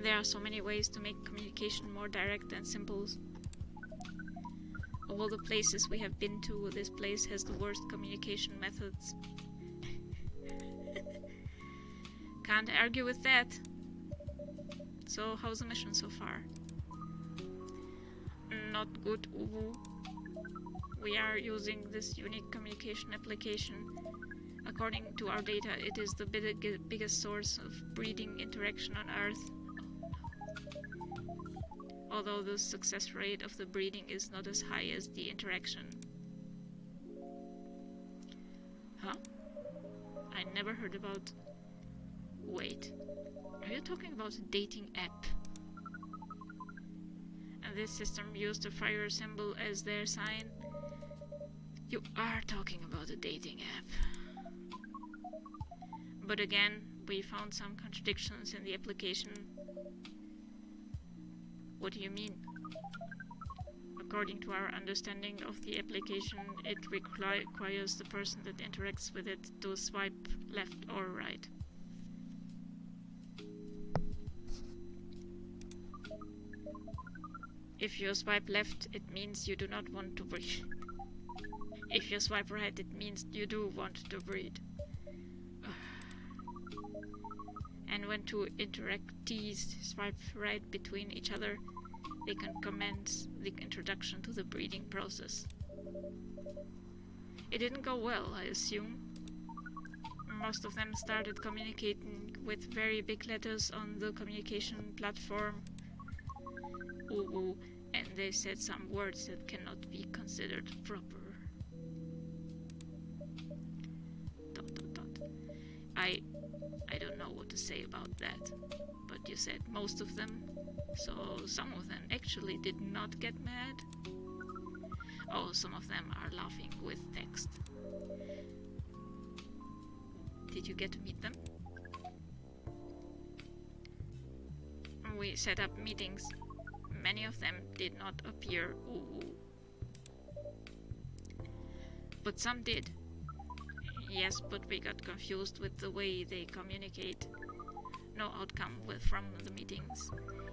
There are so many ways to make communication more direct and simple. Of all the places we have been to, this place has the worst communication methods. Can't argue with that. So, how's the mission so far? Not good, Uwu. We are using this unique communication application. According to our data, it is the biggest source of breeding interaction on Earth. Although the success rate of the breeding is not as high as the interaction. Huh? I never heard about... Wait. Are you talking about a dating app? And this system used a fire symbol as their sign? You are talking about a dating app. But again, we found some contradictions in the application. What do you mean? According to our understanding of the application, it requires the person that interacts with it to swipe left or right. If you swipe left, it means you do not want to breed. If you swipe right, it means you do want to breed. And when two interactees swipe right between each other, they can commence the introduction to the breeding process. It didn't go well, I assume. most of them started communicating with very big letters on the communication platform. Ooh, and they said some words that cannot be considered proper. I don't know what to say about that, but you said most of them, so some of them actually did not get mad. Oh, some of them are laughing with text. Did you get to meet them? We set up meetings. Many of them did not appear. Ooh. But some did. Yes, but we got confused with the way they communicate. No outcome from the meetings,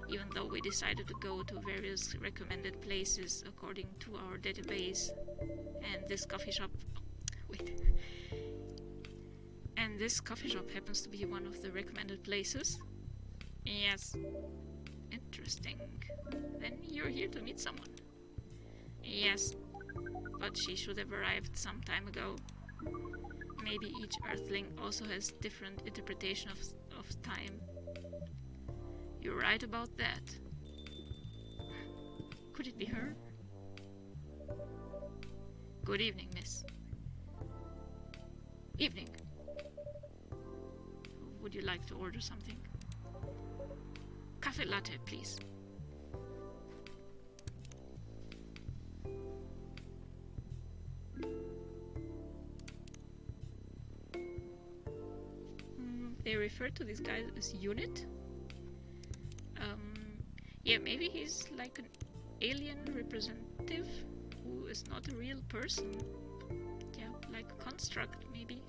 even though we decided to go to various recommended places according to our database. And this coffee shop... Wait. And this coffee shop happens to be one of the recommended places? Yes. Interesting. Then you're here to meet someone. Yes, but she should have arrived some time ago. Maybe each Earthling also has different interpretation of time. You're right about that. Could it be her? Good evening, miss. Evening. Would you like to order something? Cafe latte, please. They refer to this guy as Unit. Yeah, maybe he's like an alien representative who is not a real person. Yeah, like a construct, maybe.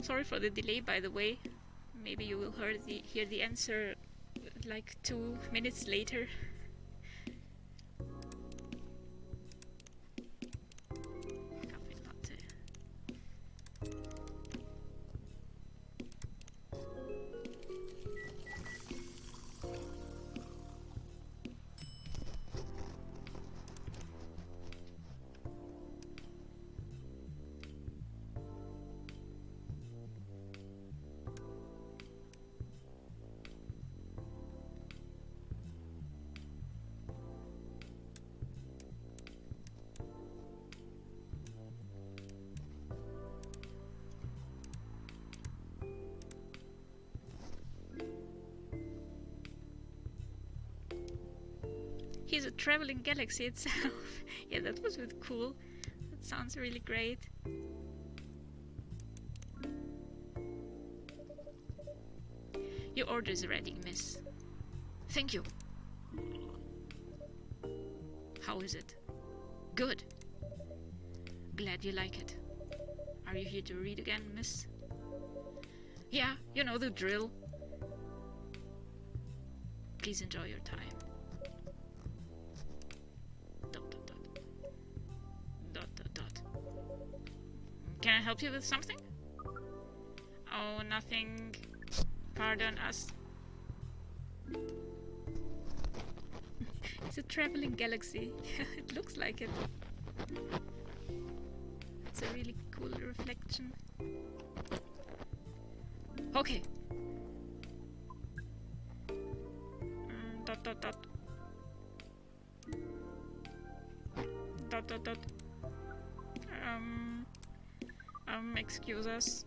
Sorry for the delay, by the way. Maybe you will hear the answer like 2 minutes later. Cafe latte. He's a traveling galaxy itself. Yeah, that was really cool. That sounds really great. Your order is ready, miss. Thank you. How is it? Good. Glad you like it. Are you here to read again, miss? Yeah, you know the drill. Please enjoy your time. Can I help you with something? Oh, nothing. Pardon us. It's a traveling galaxy. It looks like it. It's a really cool reflection. Okay. Dot dot dot. Dot dot dot. Excuse us.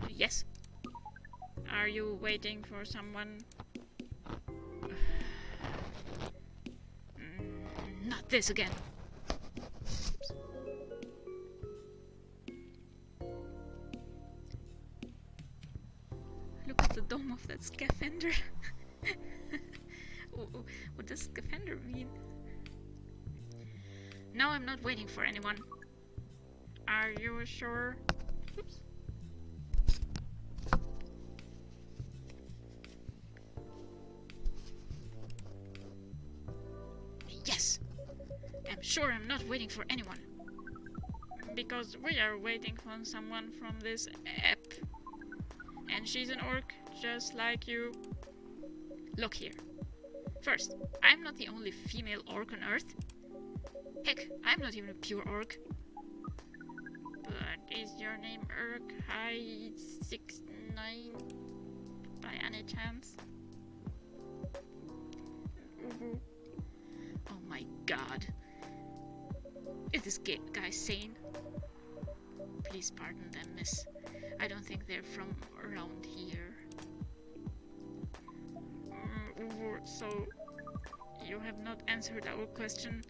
Yes. Are you waiting for someone? Not this again. Look at the dome of that scaphander. What does scaphander mean? No, I'm not waiting for anyone. Are you sure? Oops. Yes! I'm sure I'm not waiting for anyone. Because we are waiting for someone from this app. And she's an orc, just like you. Look here. First, I'm not the only female orc on Earth. Heck, I'm not even a pure orc. But is your name Uruk-hai 69 by any chance? Oh my god. Is this guy sane? Please pardon them, miss. I don't think they're from around here. So, you have not answered our question.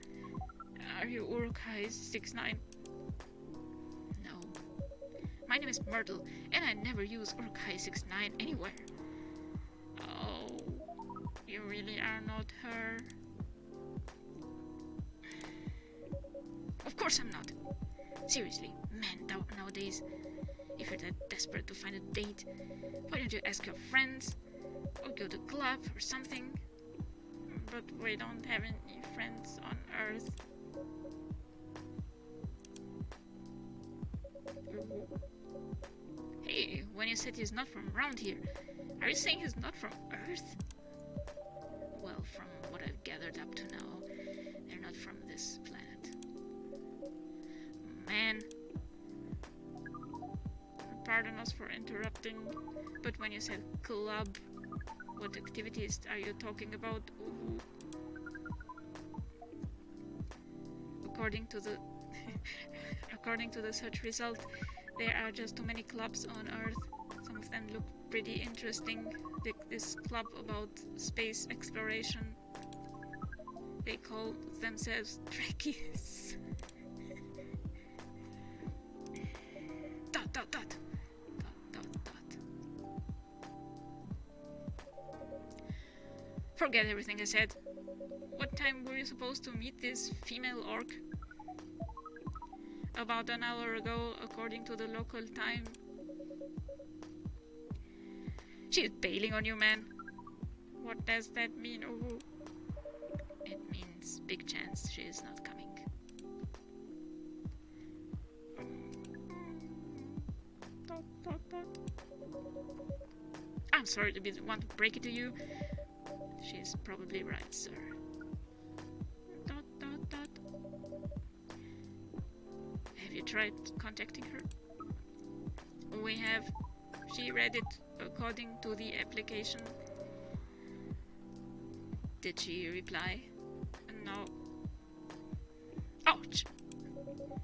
Are you Uruk-hai 69? No. My name is Myrtle, and I never use Uruk-hai 69 anywhere. Oh, you really are not her? Of course I'm not. Seriously, man, nowadays, if you're that desperate to find a date, why don't you ask your friends, or go to a club or something? But we don't have any friends on Earth. Hey, when you said he's not from around here, are you saying he's not from Earth? Well, from what I've gathered up to now, they're not from this planet. Man. Pardon us for interrupting, but when you said club, what activities are you talking about? Ooh. According to the according to the search result, there are just too many clubs on Earth. Some of them look pretty interesting. This club about space exploration. They call themselves Trekkies. dot dot dot. Forget everything I said. What time were you supposed to meet this female orc? About an hour ago, according to the local time. She's bailing on you, man. What does that mean? Oh, it means big chance she is not coming. I'm sorry to be the one to break it to you. She's probably right, sir. Have you tried contacting her? We have. She read it according to the application. Did she reply? No. Ouch!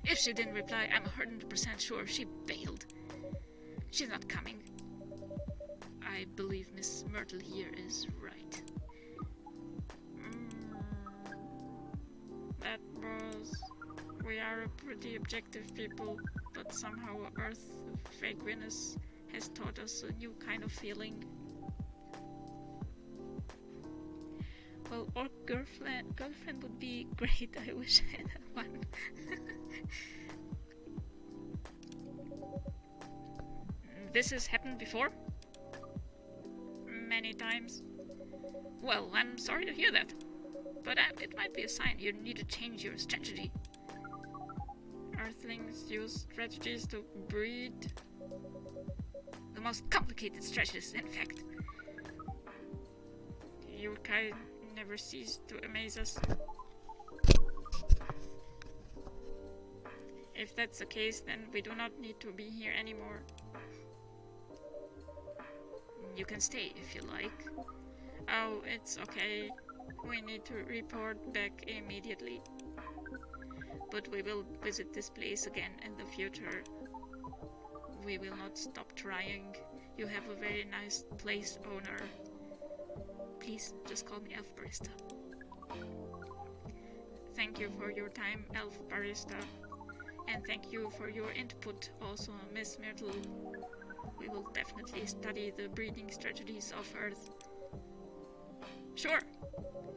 If she didn't reply, I'm 100% sure she bailed. She's not coming. I believe Miss Myrtle here is right. That was... We are a pretty objective people, but somehow Earth vagueness has taught us a new kind of feeling. Well, orc girlfriend would be great. I wish I had one. This has happened before? Many times. Well, I'm sorry to hear that. But it might be a sign you need to change your strategy. Earthlings use strategies to breed. The most complicated strategies, in fact. Uruk-hai never cease to amaze us. If that's the case, then we do not need to be here anymore. You can stay if you like. Oh, it's okay. We need to report back immediately. But we will visit this place again in the future. We will not stop trying. You have a very nice place, owner. Please, just call me Elf Barista. Thank you for your time, Elf Barista. And thank you for your input also, Miss Myrtle. We will definitely study the breeding strategies of Earth. Sure.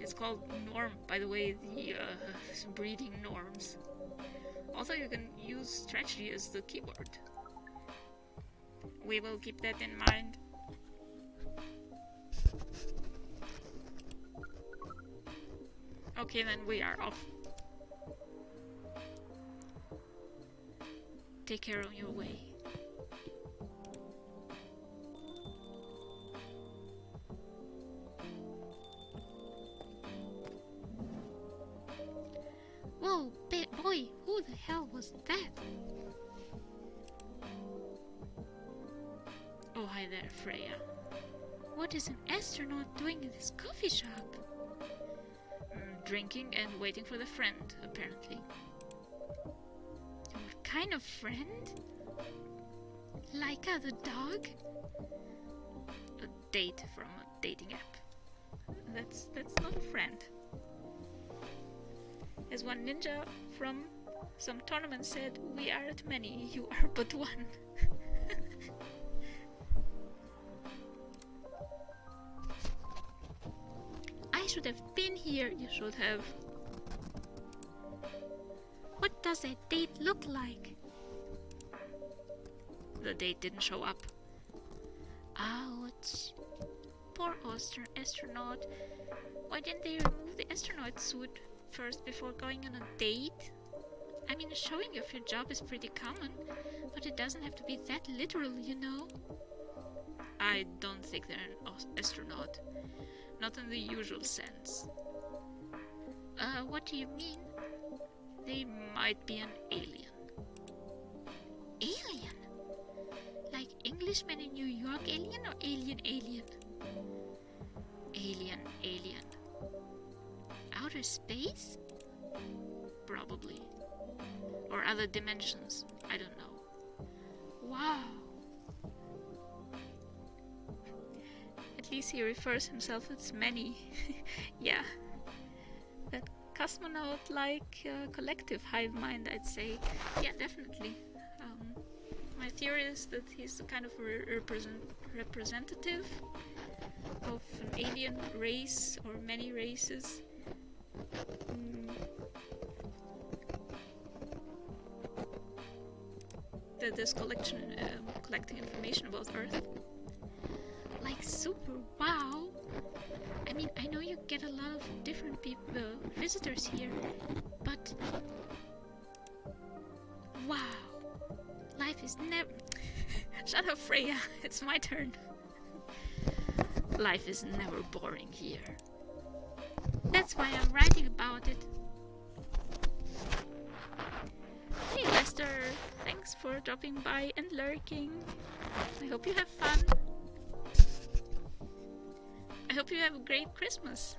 It's called norm, by the way, the breeding norms. Also, you can use strategy as the keyword. We will keep that in mind. Okay, then we are off. Take care on your way. Whoa, was that? Oh, hi there, Freya. What is an astronaut doing in this coffee shop? Drinking and waiting for the friend, apparently. What kind of friend? Laika the dog? A date from a dating app. That's not a friend. As one ninja from some tournament said, we aren't many, you are but one. I should have been here. You should have. What does that date look like? The date didn't show up. Ouch. Poor astronaut. Why didn't they remove the astronaut suit first before going on a date? I mean, showing off your job is pretty common, but it doesn't have to be that literal, you know? I don't think they're an astronaut. Not in the usual sense. What do you mean? They might be an alien. Alien? Like Englishman in New York alien or alien? Alien. Outer space? Probably. Or other dimensions. I don't know. Wow. At least he refers himself as many. Yeah. That cosmonaut-like collective hive mind, I'd say. Yeah, definitely. My theory is that he's a kind of representative of an alien race or many races. That is collecting information about Earth. Like super wow. I mean, I know you get a lot of different people, visitors here, but wow. Life is never... Shut up, Freya. It's my turn. Life is never boring here. That's why I'm writing about it. Hey, Lester. Thanks for dropping by and lurking. I hope you have fun. I hope you have a great Christmas.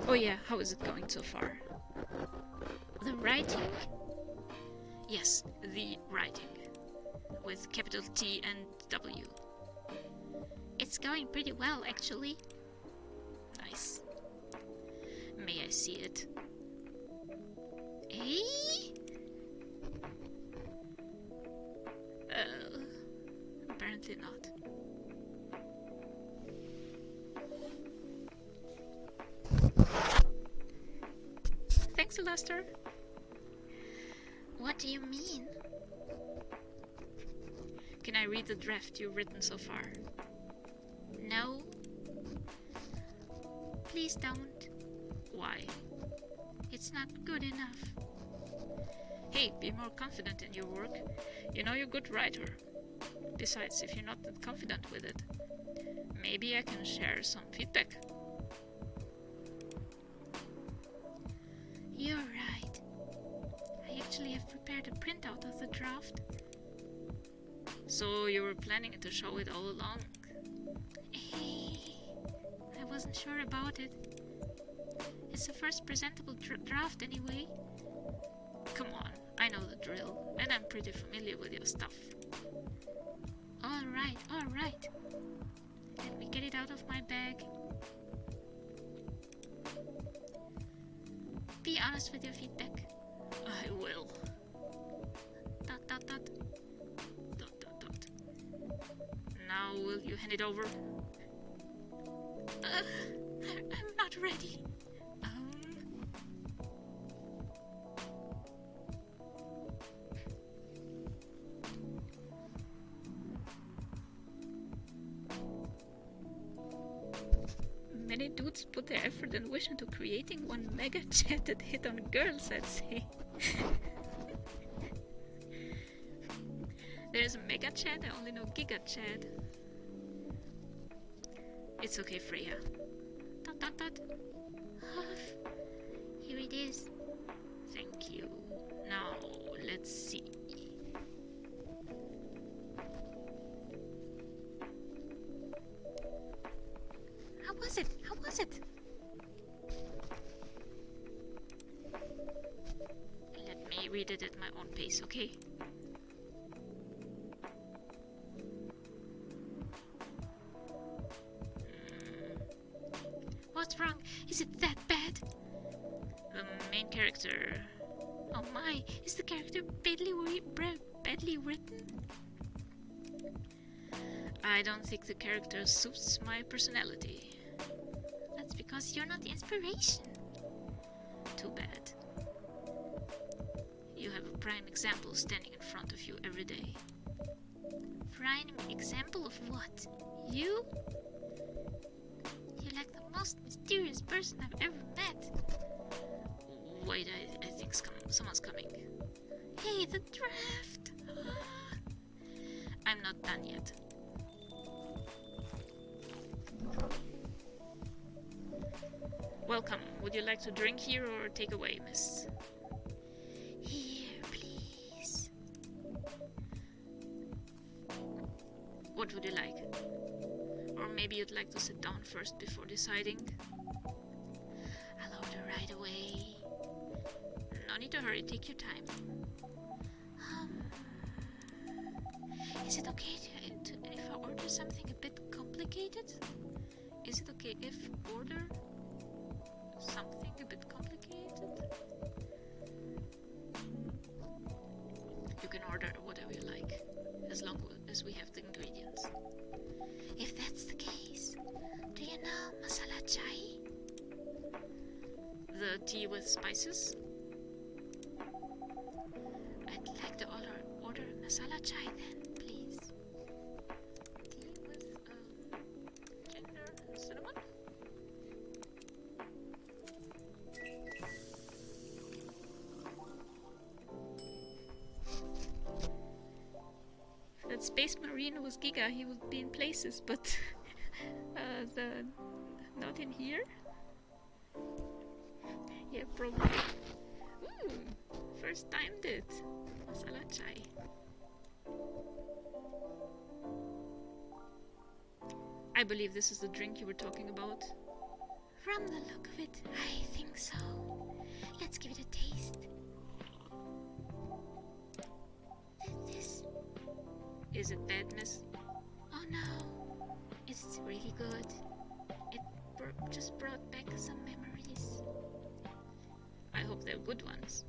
Oh yeah, how is it going so far? The writing? Yes, the writing. With capital T and W. It's going pretty well, actually. Nice. May I see it? Eh? Apparently not. Thanks, Lester. What do you mean? Can I read the draft you've written so far? No. Please don't. Why? It's not good enough. Hey, be more confident in your work. You know you're a good writer. Besides, if you're not that confident with it, maybe I can share some feedback. You're right. I actually have prepared a printout of the draft. So you were planning to show it all along? Hey, I wasn't sure about it. It's the first presentable draft anyway. Come on, I know the drill, and I'm pretty familiar with your stuff. Alright. Let me get it out of my bag. Be honest with your feedback. I will. ... Now will you hand it over? I'm not ready. Many dudes put their effort and wish into creating one mega chat that hit on girls, I'd say. There's a mega chat, I only know giga chat. It's okay, Freya. is. Thank you. Now, let's see. How was it? How was it? Let me read it at my own pace, okay? What's wrong? Is it that bad? The main character. Oh my, is the character badly written? I don't think the character suits my personality. That's because you're not the inspiration. Too bad. You have a prime example standing in front of you every day. Prime example of what? You? You're like the most mysterious person I've ever met. Wait, I think someone's coming. Hey, the draft! I'm not done yet. Welcome. Would you like to drink here or take away, miss? Here, please. What would you like? Or maybe you'd like to sit down first before deciding? I'll order right away. No need to hurry, take your time. Is it okay if I order something a bit complicated? Is it okay if order something a bit complicated? You can order whatever you like, as long as we have the ingredients. If that's the case, do you know masala chai? The tea with spices? I'd like to order masala chai then, please. Tea with ginger and cinnamon? If that Space Marine was Giga, he would be in places, but not in here. Yeah, probably. Ooh, first timed it. Masala chai. I believe this is the drink you were talking about. From the look of it, I think so. Let's give it a taste. This. Is it bad, miss? Oh no, it's really good. It just brought back some memories. I hope they're good ones.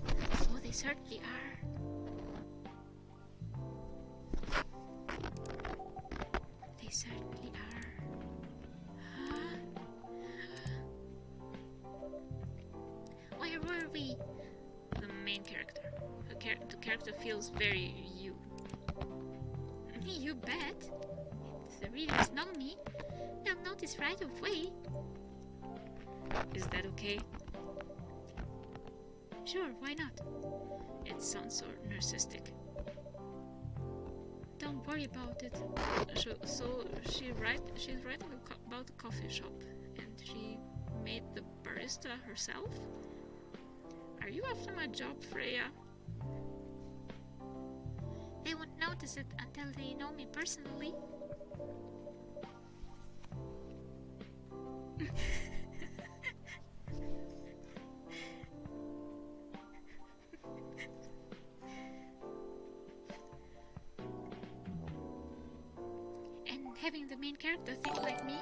Oh, they certainly are. They certainly are. Huh? Where were we? The main character. The character feels very you. You bet. If the readers know me, they'll notice right away. Is that okay? Sure, why not? It sounds so narcissistic. Don't worry about it. So she's writing about a coffee shop, and she made the barista herself? Are you after my job, Freya? They won't notice it until they know me personally. And having the main character think like me.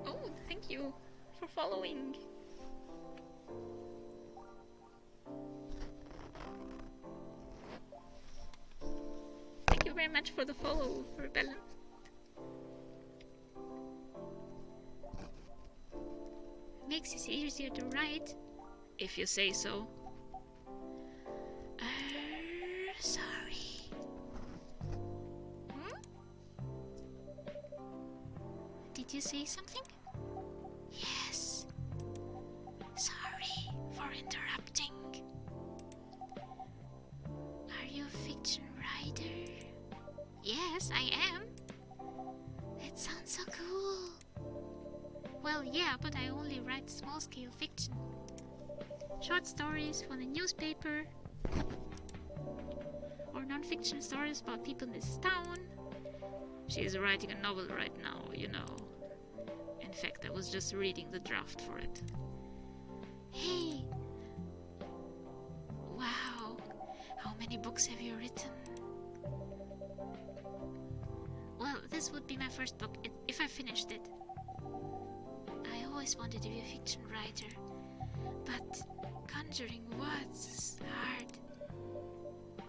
Oh, thank you for following. Thank you very much for the follow, Rebellion. Makes it easier to write. If you say so. Sorry. Did you say something? Yes. Sorry for interrupting. Are you a fiction writer? Yes, I am. That sounds so cool. Well, yeah, but I only write small-scale fiction. Short stories for the newspaper, or non-fiction stories about people in this town. She is writing a novel right now, you know. In fact, I was just reading the draft for it. Hey! Wow! How many books have you written? Well, this would be my first book if I finished it. I always wanted to be a fiction writer, but conjuring words is hard.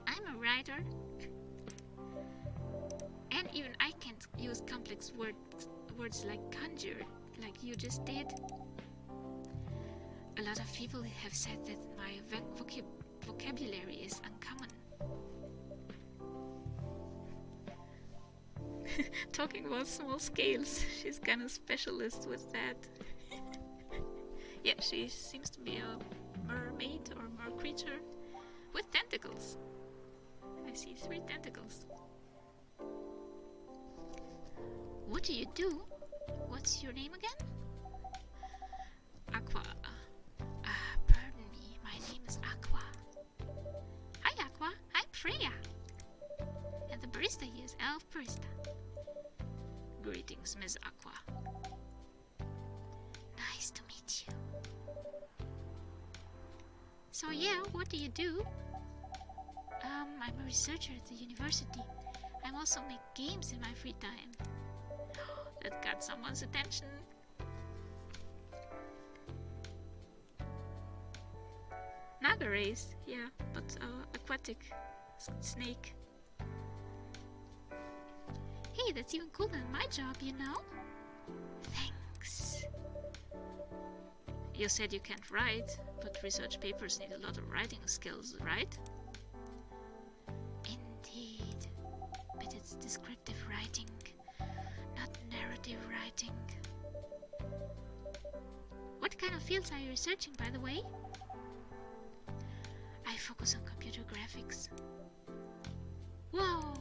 I'm a writer, and even I can't use complex words like conjure, like you just did. A lot of people have said that my vocabulary is uncommon. Talking about small scales, she's kind of specialist with that. Yeah, she seems to be a mermaid or mer creature with tentacles. I see 3 tentacles. What do you do? What's your name again? Aqua. Pardon me, my name is Aqua. Hi Aqua, I'm Freya. And the barista here is Elf Barista. Greetings, Miss Aqua. Nice to meet you. So yeah, what do you do? I'm a researcher at the university. I also make games in my free time. That got someone's attention. Naga race, yeah, but aquatic snake. Hey, that's even cooler than my job, you know? Thanks. You said you can't write, but research papers need a lot of writing skills, right? Indeed. But it's descriptive writing, not narrative writing. What kind of fields are you researching, by the way? I focus on computer graphics. Whoa!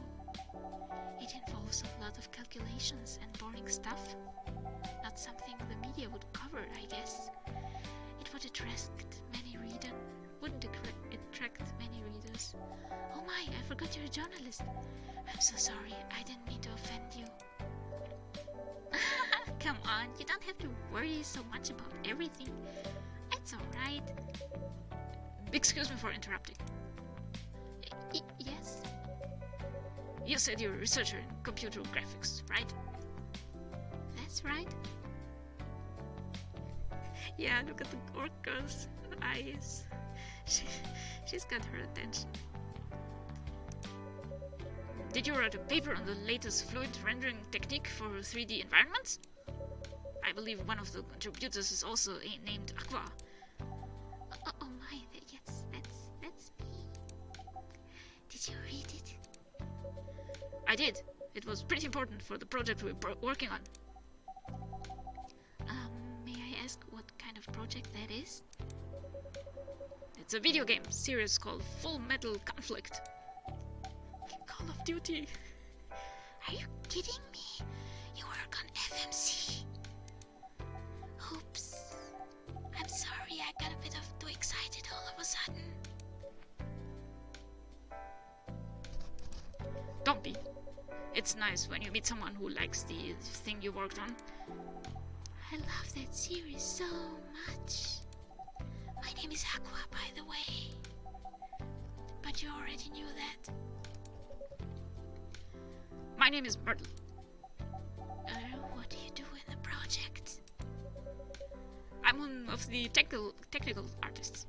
It involves a lot of calculations and boring stuff. Not something the media would cover, I guess. It would attract many readers. Wouldn't attract many readers. Oh my, I forgot you're a journalist. I'm so sorry, I didn't mean to offend you. Come on, you don't have to worry so much about everything. It's alright. Excuse me for interrupting. Yes? You said you're a researcher in computer graphics, right? That's right. Yeah, look at the orca's eyes. She's got her attention. Did you write a paper on the latest fluid rendering technique for 3D environments? I believe one of the contributors is also named Aqua. Oh my, yes, that's me. Did you read it? I did. It was pretty important for the project we were working on. May I ask what kind of project that is? It's a video game series called Full Metal Conflict. Call of Duty. Are you kidding me? You work on FMC. Oops. I'm sorry, I got a bit too excited all of a sudden. Don't be. It's nice when you meet someone who likes the thing you worked on. I love that series so much. My name is Aqua, by the way. But you already knew that. My name is Myrtle. What do you do in the project? I'm one of the technical artists.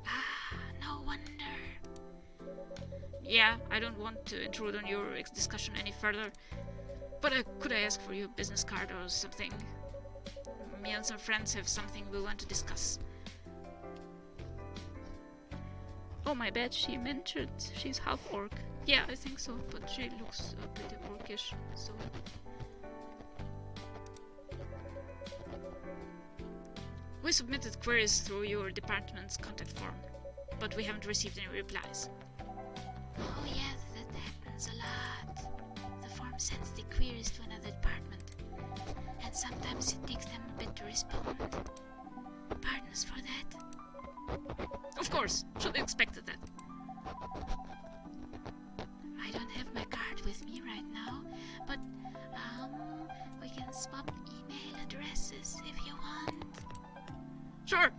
Ah, no wonder. Yeah, I don't want to intrude on your discussion any further, but could I ask for your business card or something? Me and some friends have something we want to discuss. Oh, my bad, she mentioned she's half orc. Yeah, I think so, but she looks a bit orcish, so... We submitted queries through your department's contact form, but we haven't received any replies. Oh yeah, that happens a lot. The form sends the queries to another department, and sometimes it takes them a bit to respond. Pardon us for that. Of course, should have expected that. I don't have my card with me right now, but we can swap email addresses if you want. Sure.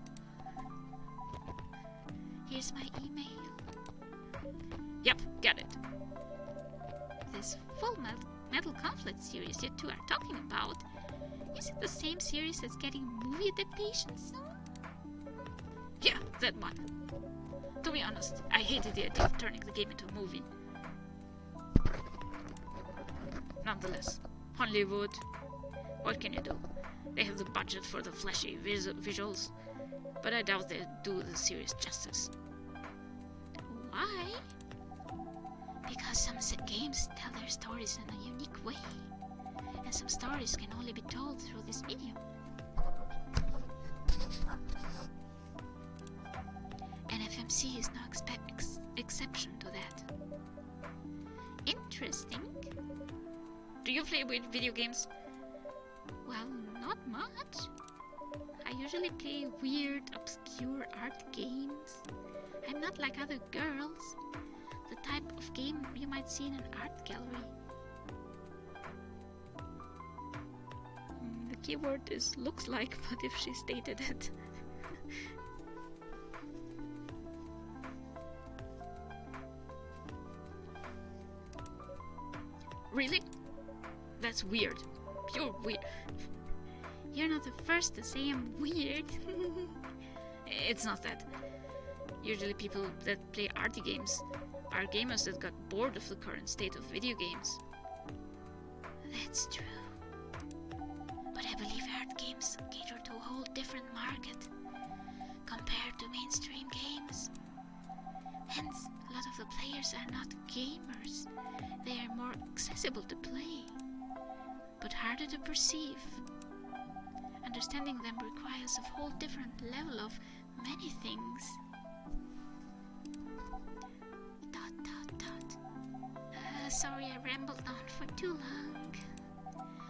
Here's my email. Yep, get it. This Full Metal Conflict series you two are talking about, is it the same series that's getting movie adaptations soon? Yeah, that one. To be honest, I hated the idea of turning the game into a movie. Nonetheless, Hollywood, what can you do? They have the budget for the flashy visuals, but I doubt they do the series justice. Why? Because some games tell their stories in a unique way, and some stories can only be told through this medium. And FMC is no exception to that. Interesting. Do you play with video games? Well, not much. I usually play weird, obscure art games. I'm not like other girls. The type of game you might see in an art gallery. The keyword is looks like, but if she stated it. Really? That's weird. Pure weird. You're not the first to say I'm weird. It's not that. Usually people that play arty games are gamers that got bored of the current state of video games. That's true. But I believe art games cater to a whole different market compared to mainstream games. Hence, a lot of the players are not gamers. They are more accessible to play, but harder to perceive. Understanding them requires a whole different level of many things. Sorry I rambled on for too long,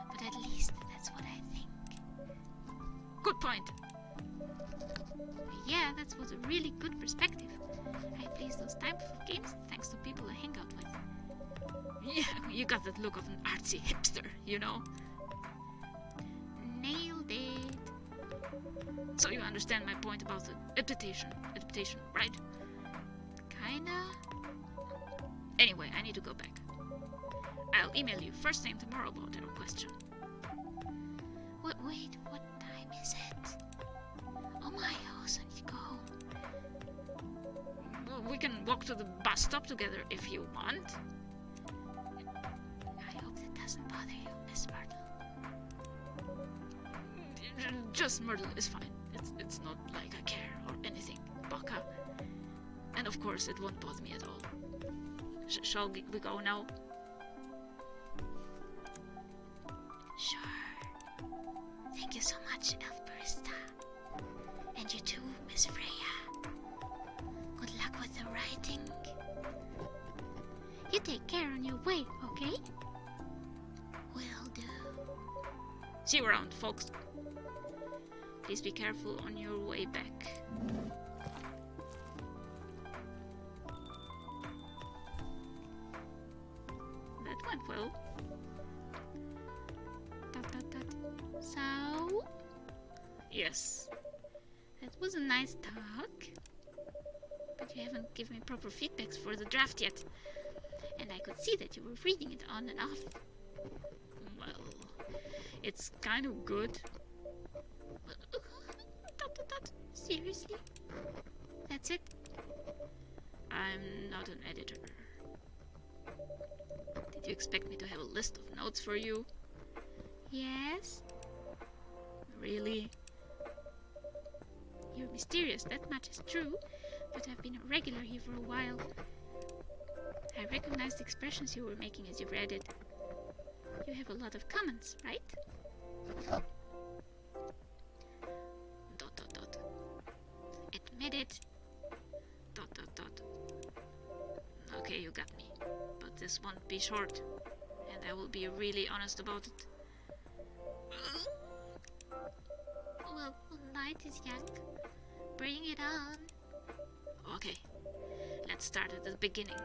but at least that's what I think. Good point. Yeah, that was a really good perspective. I play those types of games thanks to people I hang out with. Yeah, you got that look of an artsy hipster, you know? Nailed it. So you understand my point about the adaptation, right? Kinda. Anyway, I need to go back. I'll email you first thing tomorrow about our question. Wait, what time is it? Oh my, I also need to go home. Well, we can walk to the bus stop together if you want. I hope that doesn't bother you, Miss Myrtle. Just Myrtle is fine. It's not like I care or anything, Baka. And of course it won't bother me at all. Shall we go now? Sure. Thank you so much, Elf Barista. And you too, Miss Freya. Good luck with the writing. You take care on your way, okay? Will do. See you around, folks. Please be careful on your way back. That went well. So? Yes. That was a nice talk. But you haven't given me proper feedbacks for the draft yet. And I could see that you were reading it on and off. Well, it's kind of good. Seriously? That's it? I'm not an editor. Did you expect me to have a list of notes for you? Yes? Really? You're mysterious, that much is true, but I've been a regular here for a while. I recognized the expressions you were making as you read it. You have a lot of comments, right? Dot dot dot. Admit it. Dot dot dot. Okay, you got me. But this won't be short, and I will be really honest about it. night is young. Bring it on. Okay, let's start at the beginning.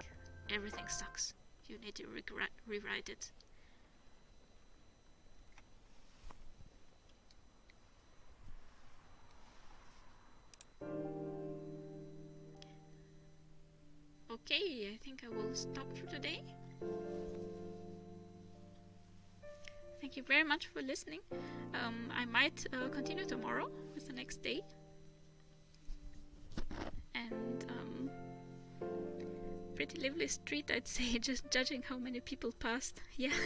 Everything sucks. You need to rewrite it. Okay, I think I will stop for today. Thank you very much for listening. I might continue tomorrow with the next day. And pretty lively street, I'd say, just judging how many people passed. Yeah,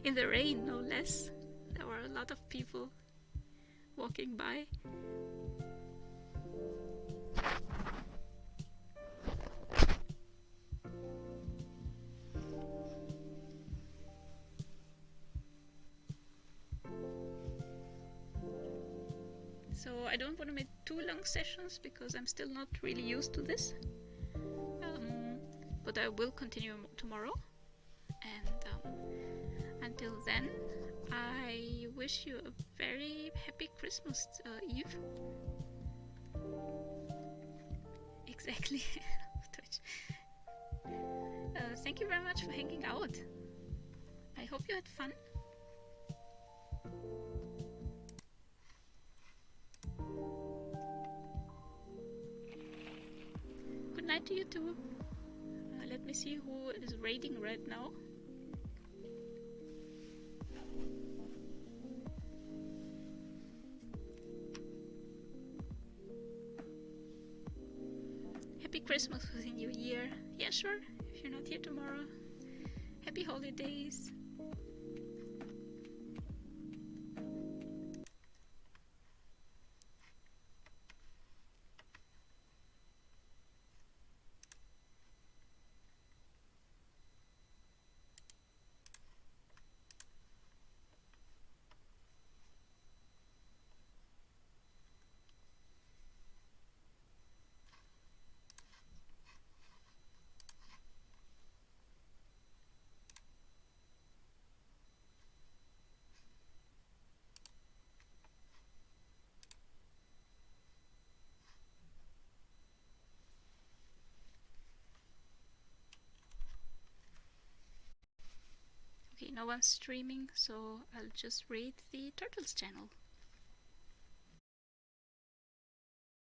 in the rain, no less. There were a lot of people walking by. So I don't want to make too long sessions because I'm still not really used to this. But I will continue tomorrow. And until then, I wish you a very happy Christmas Eve. Exactly. Thank you very much for hanging out. I hope you had fun. Good night to you too. Let me see who is raiding right now. Happy Christmas with the New Year. Yeah, sure. If you're not here tomorrow. Happy holidays. Okay, no one's streaming, so I'll just raid the Turtles channel.